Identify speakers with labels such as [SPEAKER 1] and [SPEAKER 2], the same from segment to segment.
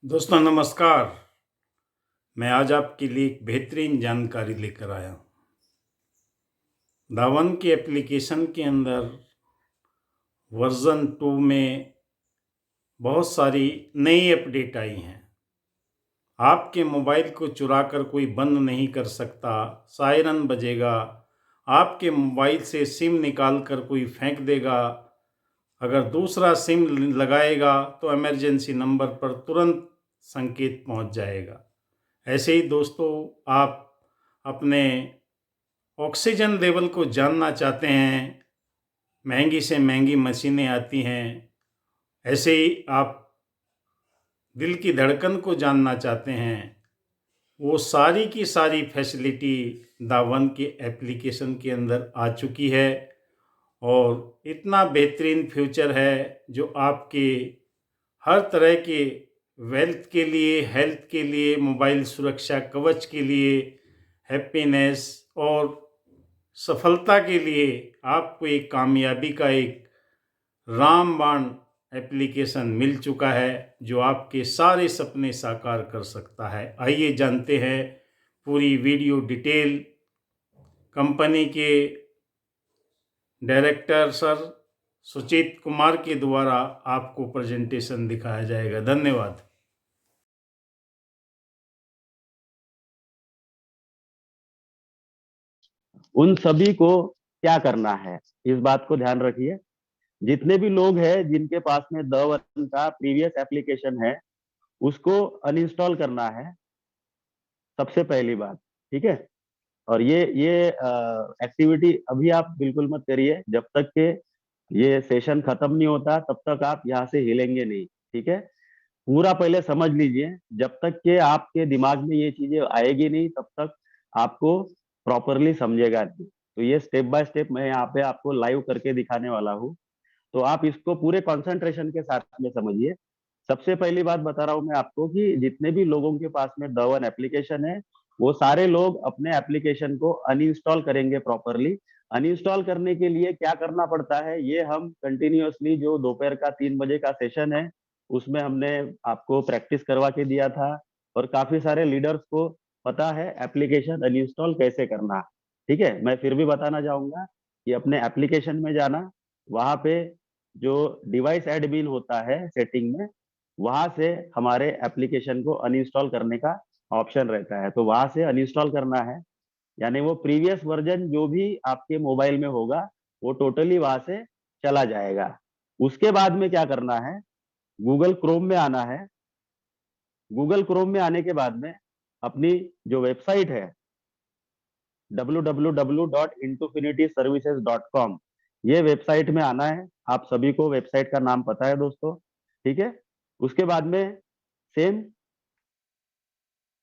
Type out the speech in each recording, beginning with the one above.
[SPEAKER 1] दोस्तों नमस्कार। मैं आज आपके लिए एक बेहतरीन जानकारी लेकर आया हूँ। दावन के एप्लीकेशन के अंदर वर्ज़न 2 में बहुत सारी नई अपडेट आई हैं। आपके मोबाइल को चुराकर कोई बंद नहीं कर सकता, सायरन बजेगा, आपके मोबाइल से सिम निकाल कर कोई फेंक देगा, अगर दूसरा सिम लगाएगा तो इमरजेंसी नंबर पर तुरंत संकेत पहुंच जाएगा। ऐसे ही दोस्तों, आप अपने ऑक्सीजन लेवल को जानना चाहते हैं, महंगी से महंगी मशीनें आती हैं। ऐसे ही आप दिल की धड़कन को जानना चाहते हैं, वो सारी की सारी फैसिलिटी दावन के एप्लीकेशन के अंदर आ चुकी है। और इतना बेहतरीन फ्यूचर है जो आपके हर तरह के वेल्थ के लिए, हेल्थ के लिए, मोबाइल सुरक्षा कवच के लिए, हैप्पीनेस और सफलता के लिए आपको एक कामयाबी का एक रामबाण एप्लीकेशन मिल चुका है जो आपके सारे सपने साकार कर सकता है। आइए जानते हैं पूरी वीडियो डिटेल। कंपनी के डायरेक्टर सर सुचित कुमार के द्वारा आपको प्रेजेंटेशन दिखाया जाएगा। धन्यवाद।
[SPEAKER 2] उन सभी को क्या करना है, इस बात को ध्यान रखिए। जितने भी लोग हैं जिनके पास में द1 का प्रीवियस एप्लीकेशन है, उसको अनइंस्टॉल करना है, सबसे पहली बात। ठीक है। और ये एक्टिविटी अभी आप बिल्कुल मत करिए, जब तक के ये सेशन खत्म नहीं होता तब तक आप यहाँ से हिलेंगे नहीं। ठीक है। पूरा पहले समझ लीजिए, जब तक के आपके दिमाग में ये चीजें आएगी नहीं तब तक आपको प्रॉपरली समझेगा नहीं। तो ये स्टेप बाय स्टेप मैं यहाँ पे आपको लाइव करके दिखाने वाला हूँ, तो आप इसको पूरे कंसंट्रेशन के साथ में समझिए। सबसे पहली बात बता रहा हूँ मैं आपको कि जितने भी लोगों के पास में द1 एप्लीकेशन है, वो सारे लोग अपने एप्लीकेशन को अनइंस्टॉल करेंगे प्रॉपरली। अनइंस्टॉल करने के लिए क्या करना पड़ता है, ये हम कंटिन्यूअसली जो दोपहर का 3 बजे का सेशन है उसमें हमने आपको प्रैक्टिस करवा के दिया था। और काफी सारे लीडर्स को पता है एप्लीकेशन अनइंस्टॉल कैसे करना। ठीक है। मैं फिर भी बताना चाहूंगा कि अपने एप्लीकेशन में जाना, वहां पे जो डिवाइस एडमिन होता है सेटिंग में, वहां से हमारे एप्लीकेशन को अनइंस्टॉल करने का ऑप्शन रहता है, तो वहां से अनइंस्टॉल करना है। यानी वो प्रीवियस वर्जन जो भी आपके मोबाइल में होगा वो टोटली वहां से चला जाएगा। उसके बाद में क्या करना है, गूगल क्रोम में आना है। गूगल क्रोम में आने के बाद में अपनी जो वेबसाइट है www.infinityservices.com, ये वेबसाइट में आना है। आप सभी को वेबसाइट का नाम पता है दोस्तों। ठीक है। उसके बाद में सेम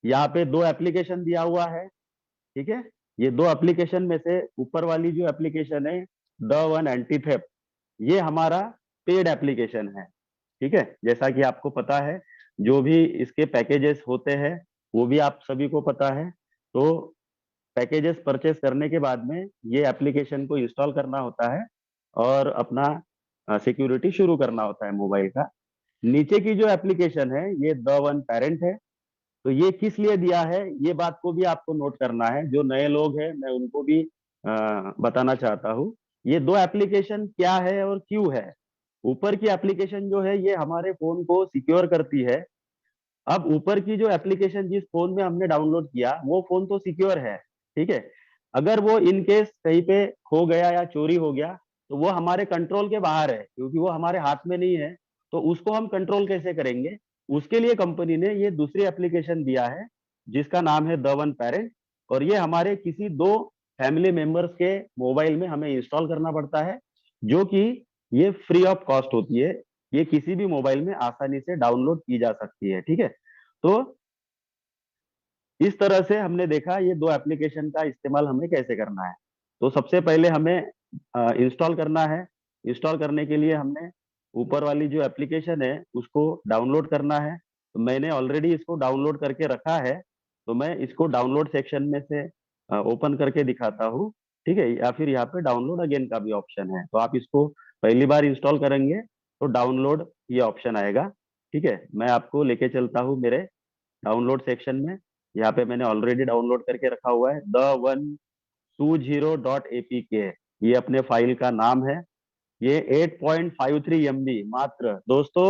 [SPEAKER 2] यहाँ पे दो एप्लीकेशन दिया हुआ है। ठीक है। ये दो एप्लीकेशन में से ऊपर वाली जो एप्लीकेशन है द1 एंटी थेफ्ट, ये हमारा पेड एप्लीकेशन है। ठीक है। जैसा कि आपको पता है, जो भी इसके पैकेजेस होते हैं वो भी आप सभी को पता है। तो पैकेजेस परचेस करने के बाद में ये एप्लीकेशन को इंस्टॉल करना होता है और अपना सिक्योरिटी शुरू करना होता है मोबाइल का। नीचे की जो एप्लीकेशन है ये द1 पेरेंट है। तो ये किस लिए दिया है, ये बात को भी आपको नोट करना है। जो नए लोग हैं मैं उनको भी बताना चाहता हूँ, ये दो एप्लीकेशन क्या है और क्यों है। ऊपर की एप्लीकेशन जो है ये हमारे फोन को सिक्योर करती है। अब ऊपर की जो एप्लीकेशन जिस फोन में हमने डाउनलोड किया वो फोन तो सिक्योर है। ठीक है। अगर वो इन केस कहीं पे खो गया या चोरी हो गया तो वो हमारे कंट्रोल के बाहर है, क्योंकि वो हमारे हाथ में नहीं है। तो उसको हम कंट्रोल कैसे करेंगे, उसके लिए कंपनी ने ये दूसरी एप्लीकेशन दिया है जिसका नाम है द1 पेरेंट। और ये हमारे किसी दो फैमिली मेंबर्स के मोबाइल में हमें इंस्टॉल करना पड़ता है, जो कि ये फ्री ऑफ कॉस्ट होती है। ये किसी भी मोबाइल में आसानी से डाउनलोड की जा सकती है। ठीक है। तो इस तरह से हमने देखा ये दो एप्लीकेशन का इस्तेमाल हमें कैसे करना है। तो सबसे पहले हमें इंस्टॉल करना है। इंस्टॉल करने के लिए हमने ऊपर वाली जो एप्लीकेशन है उसको डाउनलोड करना है। तो मैंने ऑलरेडी इसको डाउनलोड करके रखा है, तो मैं इसको डाउनलोड सेक्शन में से ओपन करके दिखाता हूँ। ठीक है। या फिर यहाँ पे डाउनलोड अगेन का भी ऑप्शन है, तो आप इसको पहली बार इंस्टॉल करेंगे तो डाउनलोड ये ऑप्शन आएगा। ठीक है, मैं आपको लेके चलता हूँ मेरे डाउनलोड सेक्शन में। यहाँ पे मैंने ऑलरेडी डाउनलोड करके रखा हुआ है the120.apk, ये अपने फाइल का नाम है। ये 8.53 MB मात्र। दोस्तों,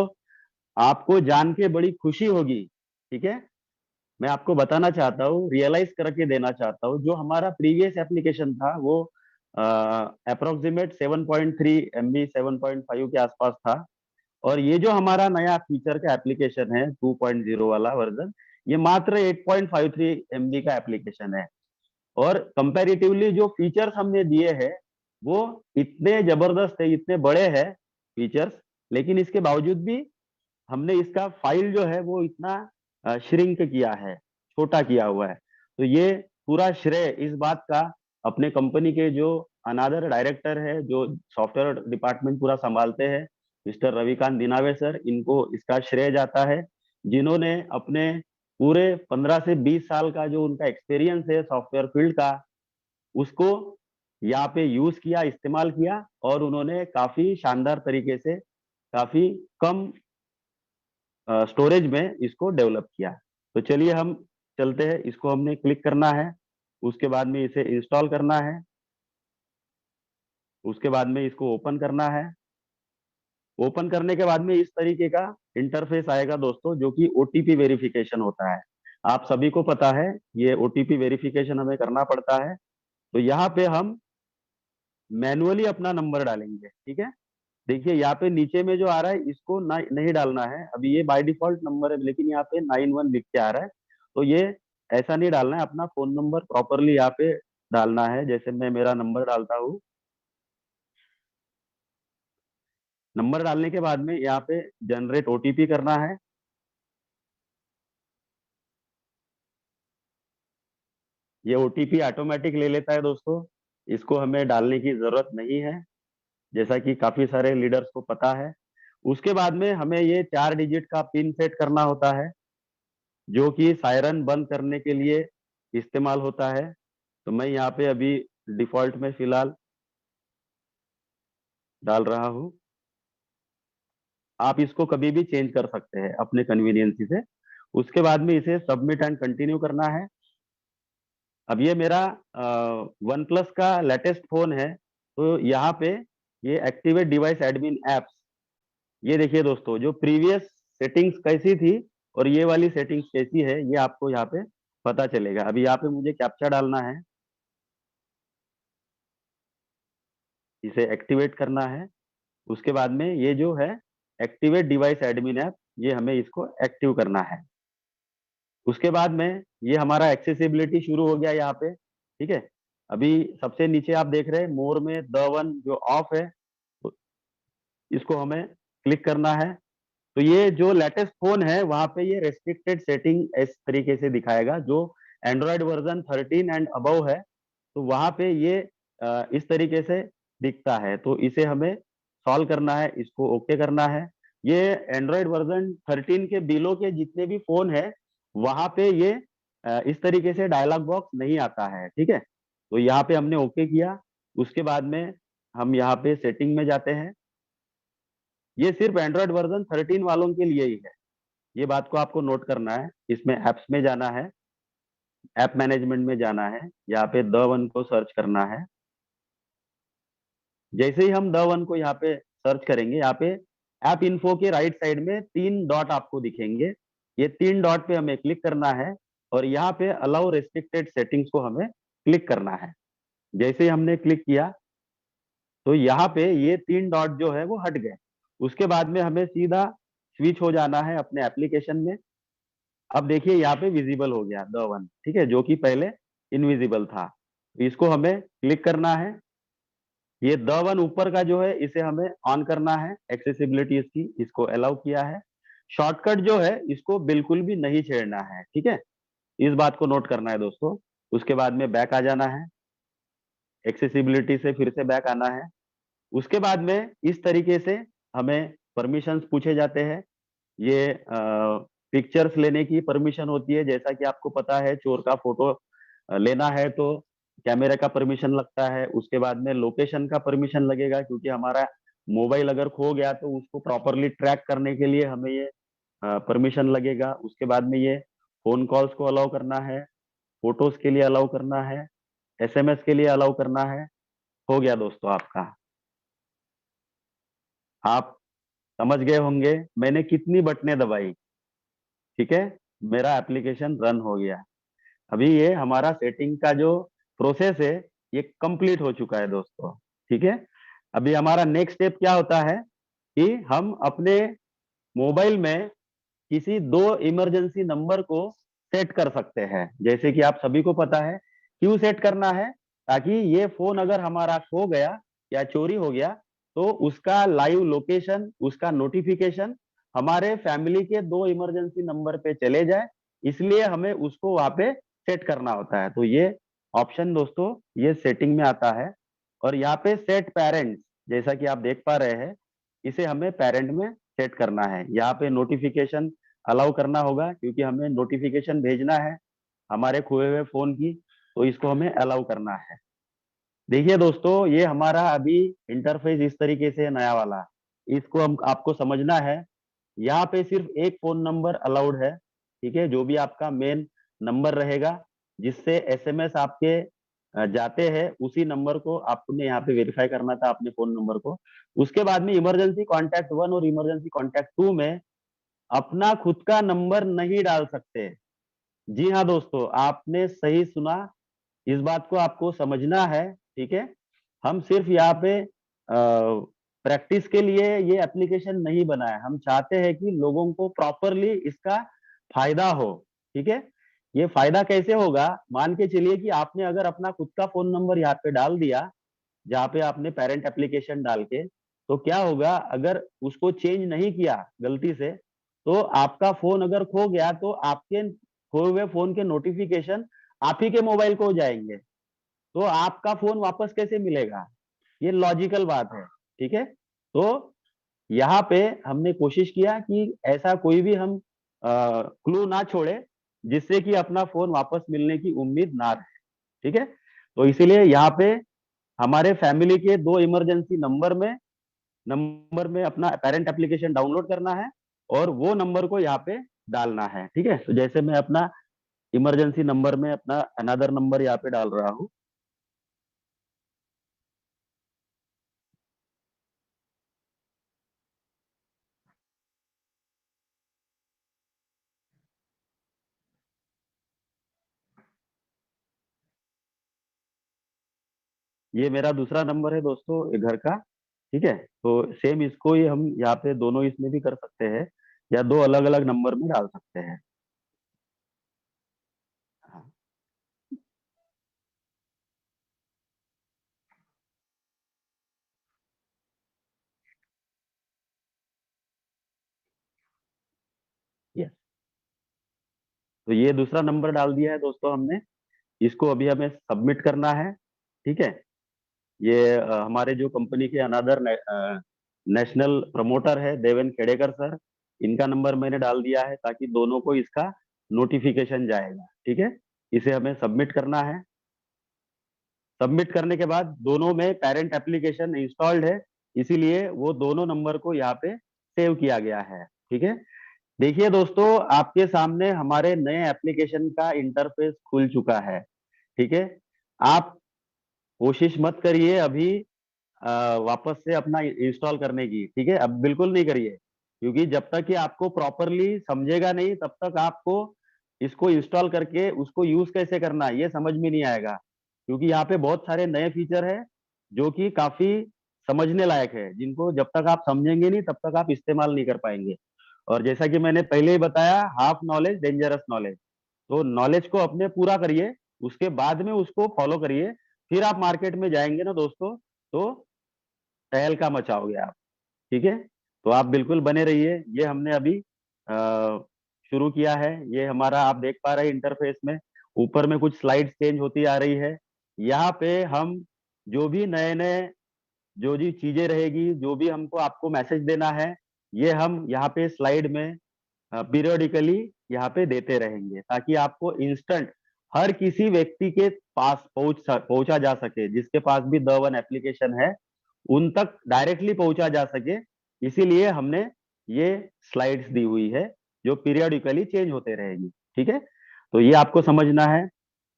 [SPEAKER 2] आपको जान के बड़ी खुशी होगी, ठीक है, मैं आपको बताना चाहता हूँ, रियलाइज करके देना चाहता हूँ, जो हमारा प्रीवियस एप्लीकेशन था वो अप्रोक्सीमेट 7.3 MB 7.5 के आसपास था। और ये जो हमारा नया फीचर का एप्लीकेशन है 2.0 वाला वर्जन, ये मात्र 8.53 MB का एप्लीकेशन है। और कंपैरेटिवली जो फीचर्स हमने दिए हैं वो इतने जबरदस्त है, इतने बड़े हैं फीचर्स, लेकिन इसके बावजूद भी हमने इसका फाइल जो है वो इतना श्रिंक किया है, छोटा किया हुआ है। तो ये पूरा श्रेय इस बात का अपने कंपनी के जो अनादर डायरेक्टर है, जो सॉफ्टवेयर डिपार्टमेंट पूरा संभालते हैं, मिस्टर रविकांत दिनावे सर, इनको इसका श्रेय जाता है, जिन्होंने अपने पूरे 15 से 20 साल का जो उनका एक्सपीरियंस है सॉफ्टवेयर फील्ड का, उसको यहाँ पे यूज किया, इस्तेमाल किया, और उन्होंने काफी शानदार तरीके से, काफी कम स्टोरेज में इसको डेवलप किया। तो चलिए हम चलते हैं, इसको हमने क्लिक करना है, उसके बाद में इसे इंस्टॉल करना है, उसके बाद में इसको ओपन करना है। ओपन करने के बाद में इस तरीके का इंटरफेस आएगा दोस्तों, जो कि ओटीपी वेरिफिकेशन होता है। आप सभी को पता है ये ओटीपी वेरिफिकेशन हमें करना पड़ता है। तो यहाँ पे हम मैनुअली अपना नंबर डालेंगे, ठीक है। देखिए यहाँ पे नीचे में जो आ रहा है इसको नहीं डालना है, अभी ये बाय डिफॉल्ट नंबर है, लेकिन यहाँ पे 91 लिख के आ रहा है, तो ये ऐसा नहीं डालना है। अपना फोन नंबर प्रॉपरली यहाँ पे डालना है। जैसे मैं मेरा नंबर डालता हूँ, नंबर डालने के बाद में यहाँ पे जनरेट ओटीपी करना है। ये ओटीपी ऑटोमेटिक ले लेता है दोस्तों, इसको हमें डालने की जरूरत नहीं है, जैसा कि काफी सारे लीडर्स को पता है। उसके बाद में हमें ये 4 डिजिट का पिन सेट करना होता है, जो कि सायरन बंद करने के लिए इस्तेमाल होता है। तो मैं यहाँ पे अभी डिफॉल्ट में फिलहाल डाल रहा हूँ। आप इसको कभी भी चेंज कर सकते हैं अपने कन्वीनियंस से। उसके बाद में इसे सबमिट एंड कंटिन्यू करना है। अब ये मेरा वन प्लस का लेटेस्ट फोन है, तो यहाँ पे ये एक्टिवेट डिवाइस एडमिन एप्स, ये देखिए दोस्तों, जो प्रीवियस सेटिंग्स कैसी थी और ये वाली सेटिंग्स कैसी है, ये आपको यहाँ पे पता चलेगा। अभी यहाँ पे मुझे कैप्चा डालना है, इसे एक्टिवेट करना है। उसके बाद में ये जो है एक्टिवेट डिवाइस एडमिन ऐप, ये हमें इसको एक्टिव करना है। उसके बाद में ये हमारा एक्सेसिबिलिटी शुरू हो गया यहाँ पे, ठीक है। अभी सबसे नीचे आप देख रहे हैं मोर में द वन जो ऑफ है, तो इसको हमें क्लिक करना है। तो ये जो लेटेस्ट फोन है वहां पे ये रेस्ट्रिक्टेड सेटिंग इस तरीके से दिखाएगा। जो एंड्रॉयड वर्जन 13 एंड अबव है, तो वहां पे ये इस तरीके से दिखता है। तो इसे हमें सॉल्व करना है, इसको ओके करना है। ये एंड्रॉयड वर्जन 13 के बिलो के जितने भी फोन है वहां पे ये इस तरीके से डायलॉग बॉक्स नहीं आता है, ठीक है। तो यहाँ पे हमने ओके किया। उसके बाद में हम यहाँ पे सेटिंग में जाते हैं। ये सिर्फ एंड्रॉयड वर्जन 13 वालों के लिए ही है, ये बात को आपको नोट करना है। इसमें एप्स में जाना है, ऐप मैनेजमेंट में जाना है, यहाँ पे द वन को सर्च करना है। जैसे ही हम द वन को यहाँ पे सर्च करेंगे, यहाँ पे ऐप इन्फो के राइट साइड में 3 डॉट आपको दिखेंगे। ये 3 डॉट पे हमें क्लिक करना है और यहाँ पे अलाउ रेस्ट्रिक्टेड सेटिंग्स को हमें क्लिक करना है। जैसे ही हमने क्लिक किया तो यहाँ पे ये 3 डॉट जो है वो हट गए। उसके बाद में हमें सीधा स्विच हो जाना है अपने एप्लीकेशन में। अब देखिए यहाँ पे विजिबल हो गया द वन, ठीक है, जो कि पहले इनविजिबल था। इसको हमें क्लिक करना है। ये द वन ऊपर का जो है इसे हमें ऑन करना है, एक्सेसिबिलिटी इसकी, इसको अलाउ किया है। शॉर्टकट जो है इसको बिल्कुल भी नहीं छेड़ना है, ठीक है, इस बात को नोट करना है दोस्तों। उसके बाद में बैक आ जाना है, एक्सेसिबिलिटी से फिर से बैक आना है। उसके बाद में इस तरीके से हमें परमिशंस पूछे जाते हैं। ये पिक्चर्स लेने की परमिशन होती है, जैसा कि आपको पता है चोर का फोटो लेना है तो कैमरे का परमिशन लगता है। उसके बाद में लोकेशन का परमिशन लगेगा, क्योंकि हमारा मोबाइल अगर खो गया तो उसको प्रॉपरली ट्रैक करने के लिए हमें ये परमिशन लगेगा। उसके बाद में ये फोन कॉल्स को अलाउ करना है, फोटोज के लिए अलाउ करना है, एसएमएस के लिए अलाउ करना है। हो गया दोस्तों आपका। आप समझ गए होंगे मैंने कितनी बटनें दबाई। ठीक है, मेरा एप्लीकेशन रन हो गया। अभी ये हमारा सेटिंग का जो प्रोसेस है ये कंप्लीट हो चुका है दोस्तों। ठीक है, अभी हमारा नेक्स्ट स्टेप क्या होता है कि हम अपने मोबाइल में किसी दो इमरजेंसी नंबर को सेट कर सकते हैं। जैसे कि आप सभी को पता है क्यों सेट करना है, ताकि ये फोन अगर हमारा खो गया या चोरी हो गया तो उसका लाइव लोकेशन, उसका नोटिफिकेशन हमारे फैमिली के दो इमरजेंसी नंबर पे चले जाए। इसलिए हमें उसको वहां पे सेट करना होता है। तो ये ऑप्शन दोस्तों ये सेटिंग में आता है। और यहाँ पे सेट पेरेंट्स, जैसा कि आप देख पा रहे हैं, इसे हमें पेरेंट में सेट करना है। यहाँ पे नोटिफिकेशन अलाउ करना होगा क्योंकि हमें नोटिफिकेशन भेजना है हमारे खोए हुए फोन की, तो इसको हमें अलाउ करना है। देखिए दोस्तों, ये हमारा अभी इंटरफेस इस तरीके से नया वाला, इसको हम आपको समझना है। यहाँ पे सिर्फ एक फोन नंबर अलाउड है। ठीक है, जो भी आपका मेन नंबर रहेगा जिससे एसएमएस आपके जाते हैं, उसी नंबर को आपने यहाँ पे वेरीफाई करना था, अपने फोन नंबर को। उसके बाद में इमरजेंसी कॉन्टैक्ट 1 और इमरजेंसी कॉन्टैक्ट 2 में अपना खुद का नंबर नहीं डाल सकते। जी हाँ दोस्तों, आपने सही सुना। इस बात को आपको समझना है। ठीक है, हम सिर्फ यहाँ पे प्रैक्टिस के लिए ये एप्लीकेशन नहीं बनाया, हम चाहते हैं कि लोगों को प्रॉपरली इसका फायदा हो। ठीक है, ये फायदा कैसे होगा, मान के चलिए कि आपने अगर अपना खुद का फोन नंबर यहाँ पे डाल दिया, जहाँ पे आपने पेरेंट एप्लीकेशन डाल के, तो क्या होगा अगर उसको चेंज नहीं किया गलती से, तो आपका फोन अगर खो गया तो आपके खोए हुए फोन के नोटिफिकेशन आप ही के मोबाइल को हो जाएंगे। तो आपका फोन वापस कैसे मिलेगा? ये लॉजिकल बात है। ठीक है, तो यहाँ पे हमने कोशिश किया कि ऐसा कोई भी हम क्लू ना छोड़े जिससे कि अपना फोन वापस मिलने की उम्मीद ना रहे। ठीक है, तो इसीलिए यहाँ पे हमारे फैमिली के दो इमरजेंसी नंबर में अपना पेरेंट एप्लीकेशन डाउनलोड करना है और वो नंबर को यहाँ पे डालना है। ठीक है, तो जैसे मैं अपना इमरजेंसी नंबर में अपना अनदर नंबर यहाँ पे डाल रहा हूँ। ये मेरा दूसरा नंबर है दोस्तों, ये घर का। ठीक है, तो सेम इसको ही हम यहाँ पे दोनों इसमें भी कर सकते हैं या दो अलग अलग नंबर में डाल सकते हैं। हाँ, यस, तो ये दूसरा नंबर डाल दिया है दोस्तों हमने। इसको अभी हमें सबमिट करना है। ठीक है, ये हमारे जो कंपनी के अनादर नेशनल प्रमोटर है देवेन खेड़ेकर सर, इनका नंबर मैंने डाल दिया है ताकि दोनों को इसका नोटिफिकेशन जाएगा। ठीक है, इसे हमें सबमिट करना है। सबमिट करने के बाद दोनों में पेरेंट एप्लीकेशन इंस्टॉल्ड है, इसीलिए वो दोनों नंबर को यहाँ पे सेव किया गया है। ठीक है, देखिए दोस्तों, आपके सामने हमारे नए एप्लीकेशन का इंटरफेस खुल चुका है। ठीक है, आप कोशिश मत करिए अभी वापस से अपना इंस्टॉल करने की। ठीक है, अब बिल्कुल नहीं करिए, क्योंकि जब तक कि आपको प्रॉपरली समझेगा नहीं तब तक आपको इसको इंस्टॉल करके उसको यूज कैसे करना है ये समझ में नहीं आएगा। क्योंकि यहाँ पे बहुत सारे नए फीचर है जो कि काफी समझने लायक है, जिनको जब तक आप समझेंगे नहीं तब तक आप इस्तेमाल नहीं कर पाएंगे। और जैसा कि मैंने पहले ही बताया, हाफ नॉलेज डेंजरस नॉलेज। तो नॉलेज को अपने पूरा करिए, उसके बाद में उसको फॉलो करिए, फिर आप मार्केट में जाएंगे ना दोस्तों, तो तहलका मचाओगे आप। ठीक है, तो आप बिल्कुल बने रहिए। ये हमने अभी शुरू किया है। ये हमारा आप देख पा रहे हैं इंटरफेस में ऊपर में कुछ स्लाइड चेंज होती आ रही है। यहाँ पे हम जो भी नए नए जो भी चीजें रहेगी, जो भी हमको आपको मैसेज देना है, ये हम यहाँ पे स्लाइड में पीरियोडिकली यहाँ पे देते रहेंगे, ताकि आपको इंस्टेंट हर किसी व्यक्ति के पास पहुंचा जा सके, जिसके पास भी द वन एप्लीकेशन है उन तक डायरेक्टली पहुंचा जा सके। इसीलिए हमने ये स्लाइड्स दी हुई है। जो पीरियडिकली चेंज होते रहेगी। ठीक है, तो ये आपको समझना है।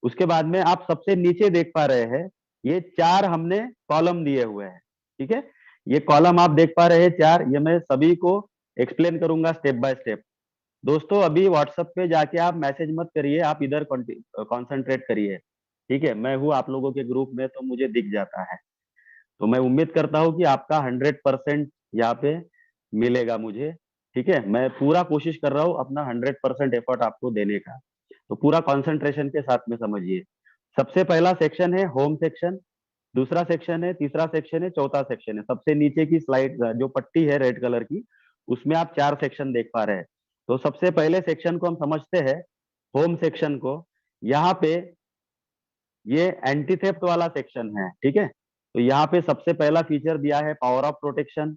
[SPEAKER 2] उसके बाद में आप सबसे नीचे देख पा रहे हैं, ये 4 हमने कॉलम दिए हुए हैं। ठीक है, ये कॉलम आप देख पा रहे हैं 4, ये मैं सभी को एक्सप्लेन करूंगा स्टेप बाय स्टेप। दोस्तों अभी व्हाट्सएप पे जाके आप मैसेज मत करिए, आप इधर कॉन्सेंट्रेट करिए। ठीक है, मैं हूँ आप लोगों के ग्रुप में तो मुझे दिख जाता है। तो मैं उम्मीद करता हूँ कि आपका 100% यहाँ पे मिलेगा मुझे। ठीक है, मैं पूरा कोशिश कर रहा हूँ अपना 100% एफर्ट आपको देने का। तो पूरा कंसंट्रेशन के साथ में समझिए। सबसे पहला सेक्शन है होम सेक्शन, दूसरा सेक्शन है, तीसरा सेक्शन है, चौथा सेक्शन है। सबसे नीचे की स्लाइड जो पट्टी है रेड कलर की, उसमें आप 4 सेक्शन देख पा रहे हैं। तो सबसे पहले सेक्शन को हम समझते हैं, होम सेक्शन को। यहाँ पे ये एंटी थेफ्ट वाला सेक्शन है। ठीक है, तो यहाँ पे सबसे पहला फीचर दिया है पावर ऑफ प्रोटेक्शन।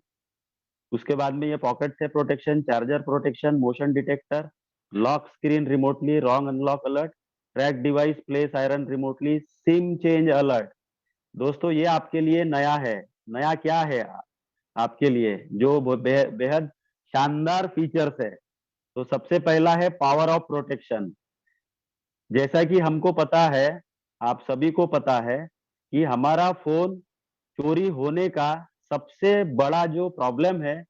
[SPEAKER 2] उसके बाद में ये पॉकेट से protection, charger protection, motion detector, lock screen remotely, wrong unlock alert, track device place iron remotely, SIM change alert. दोस्तों ये आपके लिए नया है। नया क्या है आपके लिए, जो बेहद शानदार फीचर्स है। तो सबसे पहला है पावर ऑफ प्रोटेक्शन। जैसा कि हमको पता है, आप सभी को पता है कि हमारा फोन चोरी होने का सबसे बड़ा जो प्रॉब्लम है,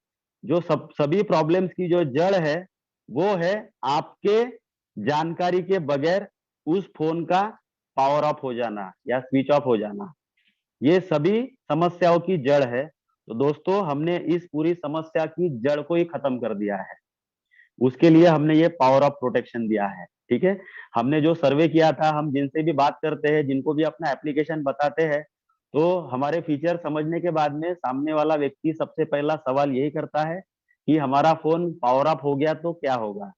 [SPEAKER 2] जो सभी प्रॉब्लम्स की जो जड़ है, वो है आपके जानकारी के बगैर उस फोन का पावर ऑफ हो जाना या स्विच ऑफ हो जाना। ये सभी समस्याओं की जड़ है। तो दोस्तों हमने इस पूरी समस्या की जड़ को ही खत्म कर दिया है। उसके लिए हमने ये पावर ऑफ प्रोटेक्शन दिया है। ठीक है, हमने जो सर्वे किया था, हम जिनसे भी बात करते हैं, जिनको भी अपना एप्लीकेशन बताते हैं, तो हमारे फीचर समझने के बाद में सामने वाला व्यक्ति सबसे पहला सवाल यही करता है कि हमारा फोन पावर ऑफ हो गया तो क्या होगा।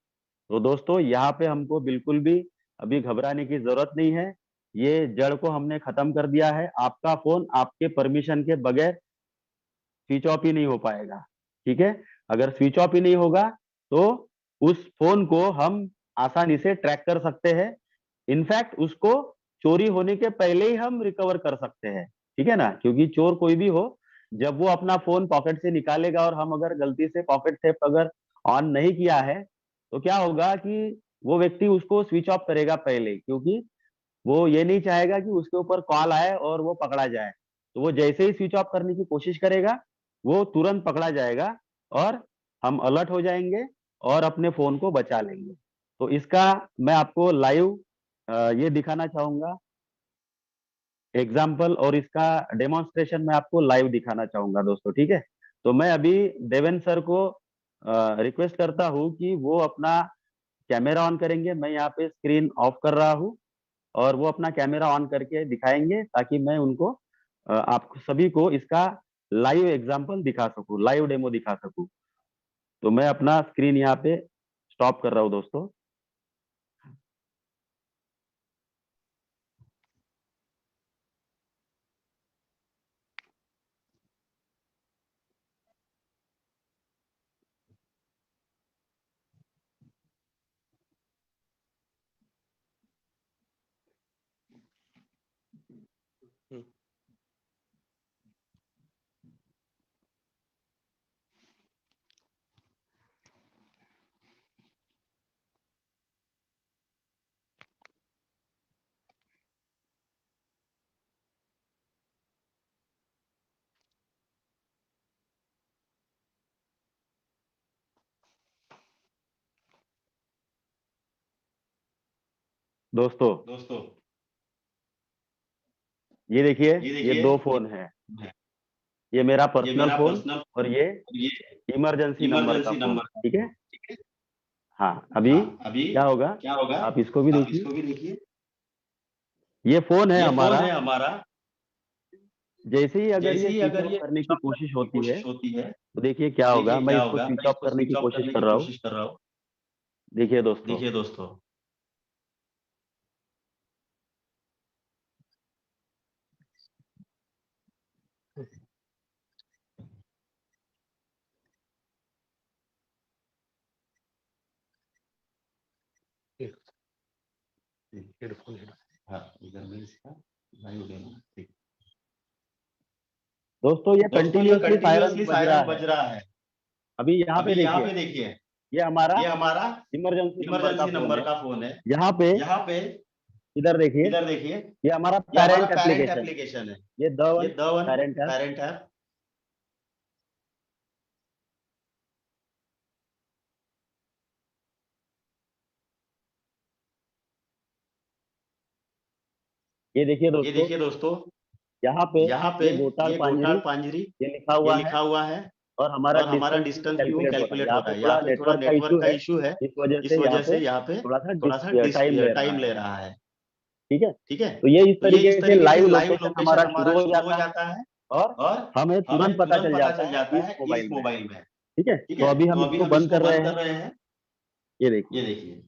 [SPEAKER 2] तो दोस्तों यहाँ पे हमको बिल्कुल भी अभी घबराने की जरूरत नहीं है। ये जड़ को हमने खत्म कर दिया है। आपका फोन आपके परमिशन के बगैर स्विच ऑफ ही नहीं हो पाएगा। ठीक है, अगर स्विच ऑफ ही नहीं होगा तो उस फोन को हम आसानी से ट्रैक कर सकते हैं। इनफैक्ट उसको चोरी होने के पहले ही हम रिकवर कर सकते हैं। ठीक है ना, क्योंकि चोर कोई भी हो, जब वो अपना फोन पॉकेट से निकालेगा और हम अगर गलती से पॉकेट थेफ्ट अगर ऑन नहीं किया है, तो क्या होगा कि वो व्यक्ति उसको स्विच ऑफ करेगा पहले, क्योंकि वो ये नहीं चाहेगा कि उसके ऊपर कॉल आए और वो पकड़ा जाए। तो वो जैसे ही स्विच ऑफ करने की कोशिश करेगा, वो तुरंत पकड़ा जाएगा और हम अलर्ट हो जाएंगे और अपने फोन को बचा लेंगे। तो इसका मैं आपको लाइव ये दिखाना चाहूंगा एग्जाम्पल, और इसका डेमोन्स्ट्रेशन मैं आपको लाइव दिखाना चाहूंगा दोस्तों। ठीक है, तो मैं अभी देवेन सर को रिक्वेस्ट करता हूँ कि वो अपना कैमरा ऑन करेंगे। मैं यहाँ पे स्क्रीन ऑफ कर रहा हूँ और वो अपना कैमरा ऑन करके दिखाएंगे, ताकि मैं उनको आप सभी को इसका लाइव एग्जांपल दिखा सकूं, लाइव डेमो दिखा सकूं। तो मैं अपना स्क्रीन यहाँ पे स्टॉप कर रहा हूँ दोस्तों। दोस्तों
[SPEAKER 3] दोस्तों
[SPEAKER 2] ये देखिए,
[SPEAKER 3] ये
[SPEAKER 2] ये
[SPEAKER 3] देखिए,
[SPEAKER 2] 2 फोन है। ये मेरा
[SPEAKER 3] ये
[SPEAKER 2] पर्सनल
[SPEAKER 3] मेरा
[SPEAKER 2] फोन
[SPEAKER 3] पर्सनल
[SPEAKER 2] और ये
[SPEAKER 3] ये
[SPEAKER 2] इमरजेंसी नंबर का
[SPEAKER 3] इमरजेंसी
[SPEAKER 2] फोन।
[SPEAKER 3] नंबर।
[SPEAKER 2] ठीक है, हाँ अभी
[SPEAKER 3] हाँ अभी
[SPEAKER 2] क्या होगा,
[SPEAKER 3] क्या होगा,
[SPEAKER 2] आप इसको भी
[SPEAKER 3] आप
[SPEAKER 2] देखिए।
[SPEAKER 3] इसको भी देखिए।
[SPEAKER 2] ये फोन है
[SPEAKER 3] ये फोन
[SPEAKER 2] हमारा।
[SPEAKER 3] है हमारा।
[SPEAKER 2] जैसे ही अगर
[SPEAKER 3] जैसे
[SPEAKER 2] ये
[SPEAKER 3] ही
[SPEAKER 2] स्विच
[SPEAKER 3] अगर
[SPEAKER 2] ऑफ
[SPEAKER 3] ये
[SPEAKER 2] करने
[SPEAKER 3] स्विच
[SPEAKER 2] की
[SPEAKER 3] ऑफ करने
[SPEAKER 2] कोशिश
[SPEAKER 3] की
[SPEAKER 2] होती है,
[SPEAKER 3] कोशिश होती है,
[SPEAKER 2] तो देखिए क्या
[SPEAKER 3] तो
[SPEAKER 2] होगा,
[SPEAKER 3] देखिए
[SPEAKER 2] मैं
[SPEAKER 3] क्या
[SPEAKER 2] इसको
[SPEAKER 3] होगा,
[SPEAKER 2] स्विच
[SPEAKER 3] मैं
[SPEAKER 2] ऑफ
[SPEAKER 3] इसको
[SPEAKER 2] करने
[SPEAKER 3] स्विच
[SPEAKER 2] की
[SPEAKER 3] ऑफ
[SPEAKER 2] कोशिश
[SPEAKER 3] करने
[SPEAKER 2] कर
[SPEAKER 3] की
[SPEAKER 2] रहा हूँ।
[SPEAKER 3] कोशिश कर रहा हूँ।
[SPEAKER 2] देखिए दोस्तों,
[SPEAKER 3] देखिए दोस्तों, हेडफोन हाँ इधर में इसका लाइव डेमो। ठीक,
[SPEAKER 2] दोस्तों ये
[SPEAKER 3] दोस्तों ये
[SPEAKER 2] कंटिन्यूअसली सायरन
[SPEAKER 3] कंटिन्यूअसली
[SPEAKER 2] बज रहा
[SPEAKER 3] सायरन
[SPEAKER 2] है।
[SPEAKER 3] बज रहा है।
[SPEAKER 2] अभी यहाँ पे
[SPEAKER 3] अभी यहाँ
[SPEAKER 2] देखिए,
[SPEAKER 3] पे देखिए,
[SPEAKER 2] ये हमारा
[SPEAKER 3] इमरजेंसी
[SPEAKER 2] इमरजेंसी
[SPEAKER 3] नंबर का फोन है।
[SPEAKER 2] यहाँ पे इधर देखिए ये हमारा पेरेंट एप्लीकेशन है, ये द वन पेरेंट ऐप। ये देखिए दोस्तों यहाँ पे ये गोटाल पांजरी ये लिखा हुआ है और हमारा डिस्टेंस कैलकुलेट हो रहा है। यहाँ पे थोड़ा नेटवर्क का इशू है, इस वजह से यहाँ पे थोड़ा सा टाइम ले रहा है। ठीक है, तो ये इस तरीके से लाइव लोकेशन हमारा शुरू हो जाता है और हमें तुरंत पता चल जाता है इस मोबाइल में। ठीक है, तो अभी हम इसको बंद कर रहे हैं। ये देखिए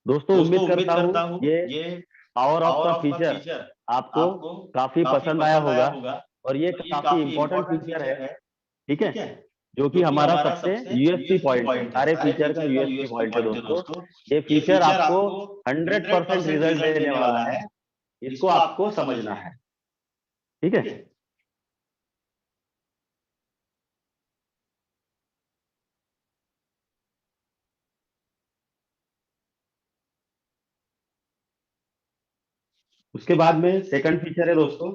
[SPEAKER 2] दोस्तों, उम्मीद करता हूँ ये पावर ऑफ का फीचर आपको काफी पसंद आया होगा और ये काफी इम्पोर्टेंट फीचर है। ठीक है, जो कि हमारा सबसे यूएसपी पॉइंट है, सारे फीचर का यूएसपी पॉइंट है दोस्तों। ये फीचर आपको 100% रिजल्ट देने वाला है, इसको आपको समझना है। ठीक है, उसके बाद में सेकंड फीचर है दोस्तों,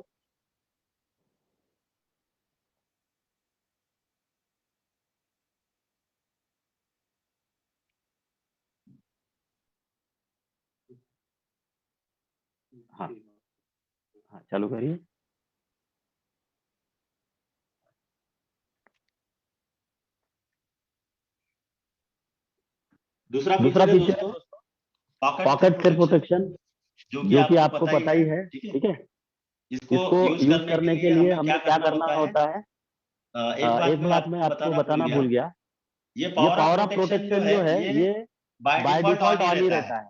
[SPEAKER 2] हाँ हाँ चालू करिए। दूसरा फीचर है पॉकेट सेल प्रोटेक्शन, जो कि आपको पता ही है। ठीक है, इसको यूज करने के लिए हमें क्या करना होता है, एक बात मैं आपको बताना भूल गया, ये पावर ऑफ प्रोटेक्शन जो है ये बाय डिफॉल्ट ऑन ही रहता है।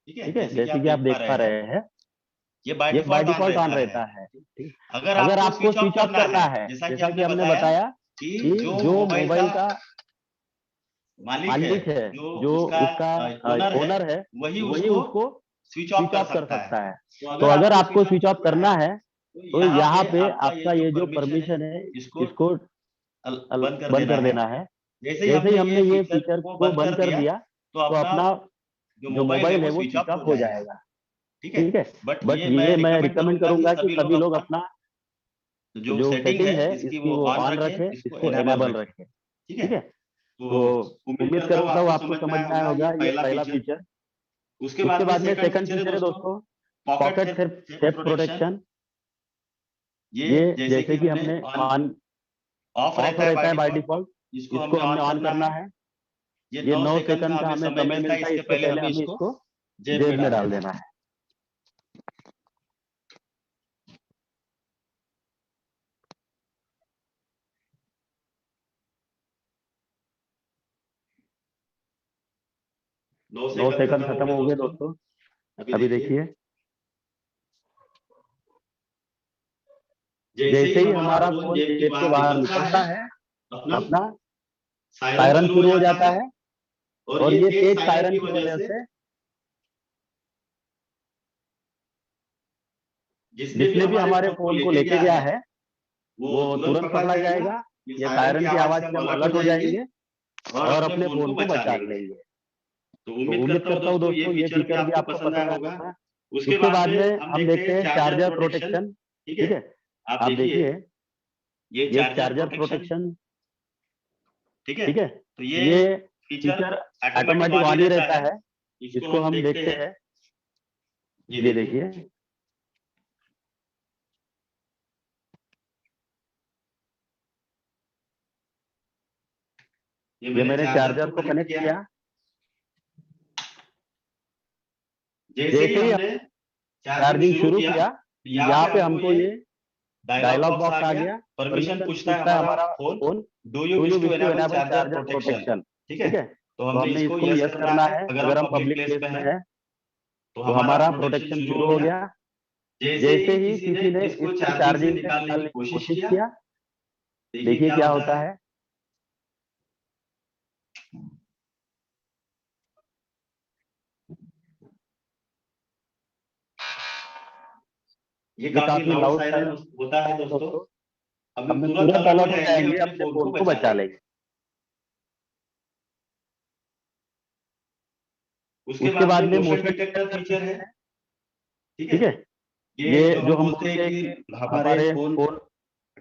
[SPEAKER 2] ठीक है, जैसे कि आप देख पा रहे हैं ये बाय डिफॉल्ट ऑन रहता है। अगर आपको स्विच ऑफ करना है, जैसा कि हमने बताया कि जो मोबाइल का मालिक है, जो उसका ओनर है, वही उसको स्विच ऑफ कर सकता है। तो अगर आपको स्विच ऑफ करना है तो यहाँ पे आपका ये जो परमिशन है इसको बंद कर देना है। जैसे ही हमने ये फीचर को बंद कर दिया तो अपना जो मोबाइल है वो स्विच ऑफ हो जाएगा। ठीक है, बट ये मैं रिकमेंड करूंगा कि सभी लोग अपना जो सेटिंग है इसकी वो ऑन रखें, इसको एनेबल रखें। ठीक है, तो उम्मीद करता हूँ आपको समझ में आया होगा ये पहला फीचर। उसके बाद में सेकंड फीचर है दोस्तों पॉकेट थेफ्ट प्रोटेक्शन। ये जैसे कि हमने ऑन ऑफ रहता है बाय डिफॉल्ट, इसको हमने ऑन करना है। ये 9 सेकंड का हमें समय मिलता है, इससे पहले हमें इसको जेब में डाल देना है। नौ सेकंड खत्म हो गए दोस्तों, अभी देखिए जैसे ही हमारा फोन जेब के बाहर निकलता है अपना सायरन शुरू हो जाता है और ये तेज सायरन की वजह से जिसने भी हमारे फोन को लेके गया है वो तुरंत पकड़ा जाएगा। ये सायरन की आवाज से हम अलर्ट हो जाएंगे और अपने फोन को बचा लेंगे। तो उम्मीद करता हूँ दोस्तों ये फीचर भी आपको पसंद आया होगा। उसके बाद में हम देखते हैं चार्जर प्रोटेक्शन। ठीक है, आप देखिए ये चार्जर प्रोटेक्शन। ठीक है, तो ये फीचर ऑटोमेटिक ऑन ही रहता है, इसको हम देखते हैं। ये देखिए ये मैंने चार्जर को कनेक्ट किया। जैसे ही हमने चार्जिंग शुरू किया यहाँ पे हमको ये डायलॉग बॉक्स आ गया, परमिशन पूछता है हमारा phone do you wish to enable charger protection. ठीक है, तो हमने इसको यस करना है। अगर हम पब्लिक प्लेस में है तो हमारा प्रोटेक्शन शुरू हो गया। जैसे ही किसी ने इसको चार्जिंग से निकालने की कोशिश किया, देखिए क्या होता है। ये काफी लाउड सायरन होता है दोस्तों। हम तुरंत अलर्ट हो जाएंगे, अपने फोन को बचा लेंगे। उसके बाद में मोशन डिटेक्टर फीचर है, ठीक है। ये जो हम बोलते हैं कि हमारे फोन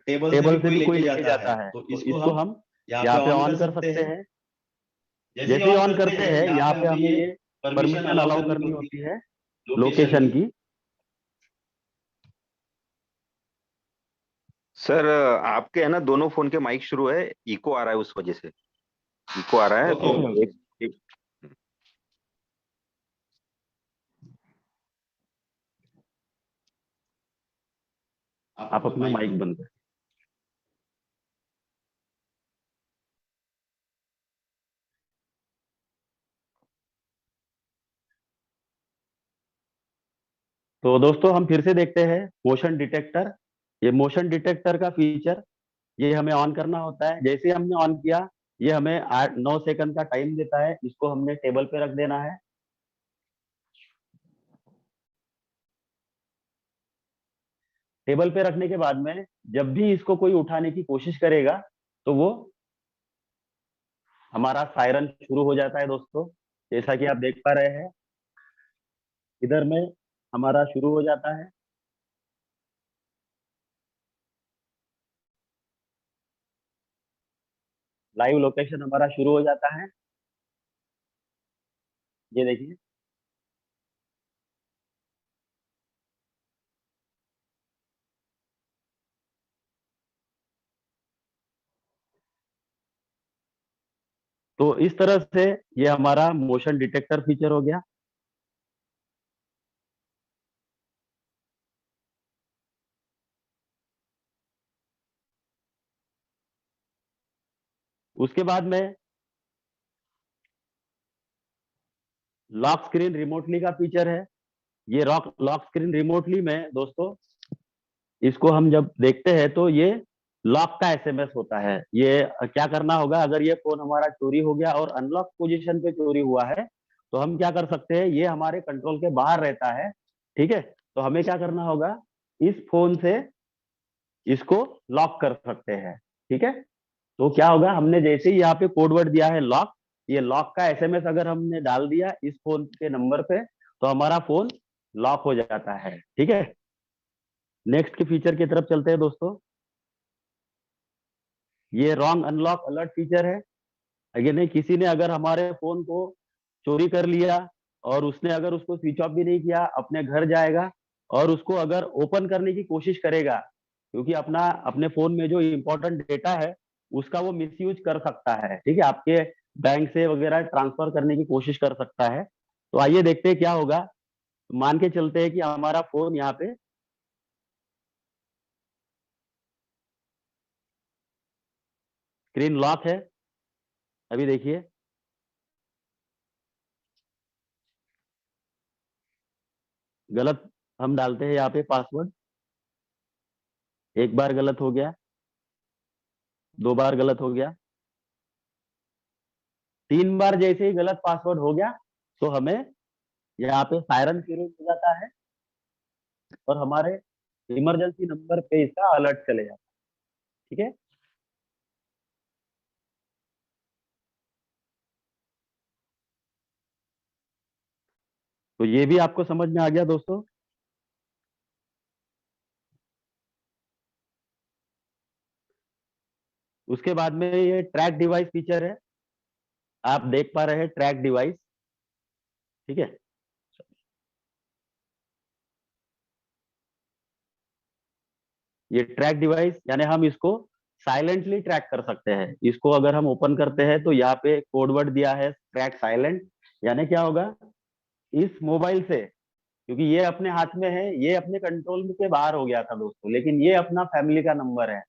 [SPEAKER 2] टेबल से भी कोई लेके जाता है, तो इसको हम यहाँ पे ऑन कर सकते हैं। जैसे ही ऑन करते हैं यहाँ पे हमें ये परमिशन अलाउ करनी होती है लोकेशन की।
[SPEAKER 4] सर आपके है ना दोनों फोन के माइक शुरू है, इको आ रहा है, उस वजह से इको आ रहा है। तो एक आप अपना माइक बंद करें। तो दोस्तों हम फिर से देखते हैं मोशन डिटेक्टर। ये मोशन डिटेक्टर का फीचर ये हमें ऑन करना होता है। जैसे ही हमने ऑन किया ये हमें 8-9 सेकंड का टाइम देता है। इसको हमने टेबल पे रख देना है। टेबल पे रखने के बाद में जब भी इसको कोई उठाने की कोशिश करेगा तो वो हमारा सायरन शुरू हो जाता है दोस्तों। जैसा कि आप देख पा रहे हैं इधर में हमारा शुरू हो जाता है। लाइव लोकेशन हमारा शुरू हो जाता है। ये देखिए तो इस तरह से ये हमारा मोशन डिटेक्टर फीचर हो गया। उसके बाद में लॉक स्क्रीन रिमोटली का फीचर है। ये लॉक स्क्रीन रिमोटली में दोस्तों इसको हम जब देखते हैं तो ये लॉक का एसएमएस होता है। ये क्या करना होगा, अगर ये फोन हमारा चोरी हो गया और अनलॉक पोजीशन पे चोरी हुआ है तो हम क्या कर सकते हैं, ये हमारे कंट्रोल के बाहर रहता है, ठीक है। तो हमें क्या करना होगा, इस फोन से इसको लॉक कर सकते हैं, ठीक है। तो क्या होगा, हमने जैसे ही यहाँ पे कोड वर्ड दिया है लॉक, ये लॉक का एसएमएस अगर हमने डाल दिया इस फोन के नंबर पे तो हमारा फोन लॉक हो जाता है, ठीक है। नेक्स्ट के फीचर की तरफ चलते हैं दोस्तों। ये रॉन्ग अनलॉक अलर्ट फीचर है। अगर नहीं, किसी ने अगर हमारे फोन को चोरी कर लिया और उसने अगर उसको स्विच ऑफ भी नहीं किया, अपने घर जाएगा और उसको अगर ओपन करने की कोशिश करेगा, क्योंकि अपने फोन में जो इंपॉर्टेंट डेटा है उसका वो मिसयूज कर सकता है, ठीक है। आपके बैंक से वगैरह ट्रांसफर करने की कोशिश कर सकता है। तो आइए देखते हैं क्या होगा। मान के चलते हैं कि हमारा फोन यहाँ पे स्क्रीन लॉक है। अभी देखिए गलत हम डालते हैं यहाँ पे पासवर्ड। एक बार गलत हो गया, 2 बार गलत हो गया, 3 बार जैसे ही गलत पासवर्ड हो गया तो हमें यहाँ पे सायरन शुरू हो जाता है और हमारे इमरजेंसी नंबर पे इसका अलर्ट चले जाता है, ठीक है। तो ये भी आपको समझ में आ गया दोस्तों। उसके बाद में ये ट्रैक डिवाइस फीचर है। आप देख पा रहे हैं ट्रैक डिवाइस, ठीक है। ये ट्रैक डिवाइस यानी हम इसको साइलेंटली ट्रैक कर सकते हैं। इसको अगर हम ओपन करते हैं तो यहाँ पे कोड वर्ड दिया है ट्रैक साइलेंट। यानी क्या होगा, इस मोबाइल से, क्योंकि ये अपने हाथ में है, ये अपने कंट्रोल के बाहर हो गया था दोस्तों, लेकिन ये अपना फैमिली का नंबर है।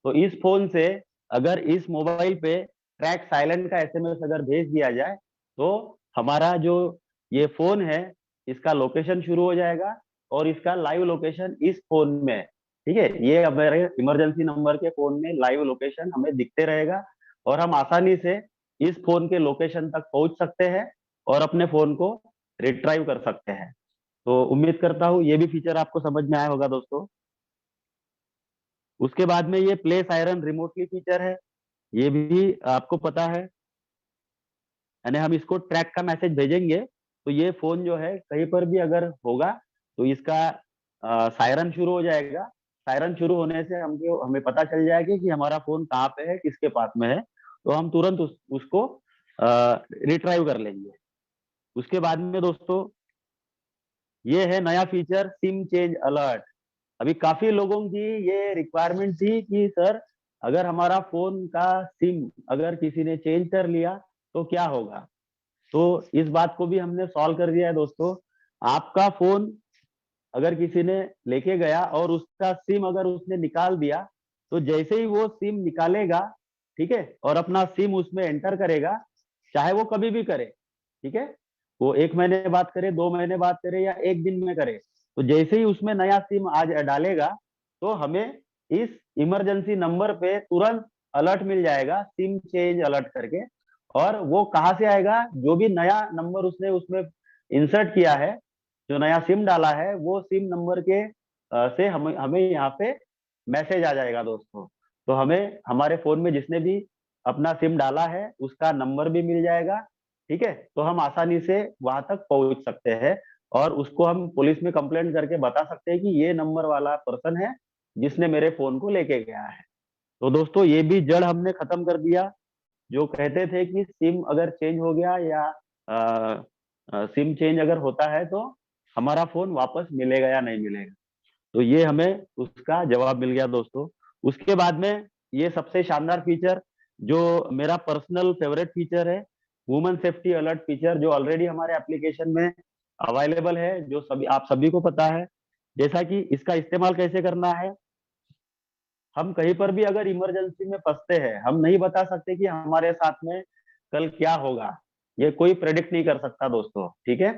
[SPEAKER 4] तो इस फोन से अगर इस मोबाइल पे ट्रैक साइलेंट का एसएमएस अगर भेज दिया जाए तो हमारा जो ये फोन है इसका लोकेशन शुरू हो जाएगा और इसका लाइव लोकेशन इस फोन में, ठीक है। ये हमारे इमरजेंसी नंबर के फोन में लाइव लोकेशन हमें दिखते रहेगा और हम आसानी से इस फोन के लोकेशन तक पहुंच सकते हैं और अपने फोन को रिट्राइव कर सकते हैं। तो उम्मीद करता हूँ ये भी फीचर आपको समझ में आया होगा दोस्तों। उसके बाद में ये प्ले सायरन रिमोटली फीचर है। ये भी आपको पता है, यानी हम इसको ट्रैक का मैसेज भेजेंगे तो ये फोन जो है कहीं पर भी अगर होगा तो इसका सायरन शुरू हो जाएगा। सायरन शुरू होने से हमको हमें पता चल जाएगा कि हमारा फोन कहाँ पे है, किसके पास में है, तो हम तुरंत उसको रिट्राइव कर लेंगे। उसके बाद में दोस्तों ये है नया फीचर सिम चेंज अलर्ट। अभी काफी लोगों की ये रिक्वायरमेंट थी कि सर अगर हमारा फोन का सिम अगर किसी ने चेंज कर लिया तो क्या होगा। तो इस बात को भी हमने सॉल्व कर दिया है दोस्तों। आपका फोन अगर किसी ने लेके गया और उसका सिम अगर उसने निकाल दिया, तो जैसे ही वो सिम निकालेगा, ठीक है, और अपना सिम उसमें एंटर करेगा, चाहे वो कभी भी करे, ठीक है, वो 1 महीने बाद करे, 2 महीने बाद करे या 1 दिन में करे, तो जैसे ही उसमें नया सिम आज डालेगा तो हमें इस इमरजेंसी नंबर पे तुरंत अलर्ट मिल जाएगा सिम चेंज अलर्ट करके। और वो कहाँ से आएगा, जो भी नया नंबर उसने उसमें इंसर्ट किया है, जो नया सिम डाला है, वो सिम नंबर के से हमें हमें यहाँ पे मैसेज आ जाएगा दोस्तों। तो हमें हमारे फोन में जिसने भी अपना सिम डाला है उसका नंबर भी मिल जाएगा, ठीक है, तो हम आसानी से वहां तक पहुंच सकते हैं और उसको हम पुलिस में कंप्लेंट करके बता सकते हैं कि ये नंबर वाला पर्सन है जिसने मेरे फोन को लेके गया है। तो दोस्तों ये भी जड़ हमने खत्म कर दिया। जो कहते थे कि सिम अगर चेंज हो गया या सिम चेंज अगर होता है तो हमारा फोन वापस मिलेगा या नहीं मिलेगा, तो ये हमें उसका जवाब मिल गया दोस्तों। उसके बाद में ये सबसे शानदार फीचर जो मेरा पर्सनल फेवरेट फीचर है, वुमेन सेफ्टी अलर्ट फीचर, जो ऑलरेडी हमारे एप्लीकेशन में अवेलेबल है, जो सभी आप सभी को पता है। जैसा कि इसका इस्तेमाल कैसे करना है, हम कहीं पर भी अगर इमरजेंसी में फंसते हैं, हम नहीं बता सकते कि हमारे साथ में कल क्या होगा, ये कोई प्रेडिक्ट नहीं कर सकता दोस्तों, ठीक है,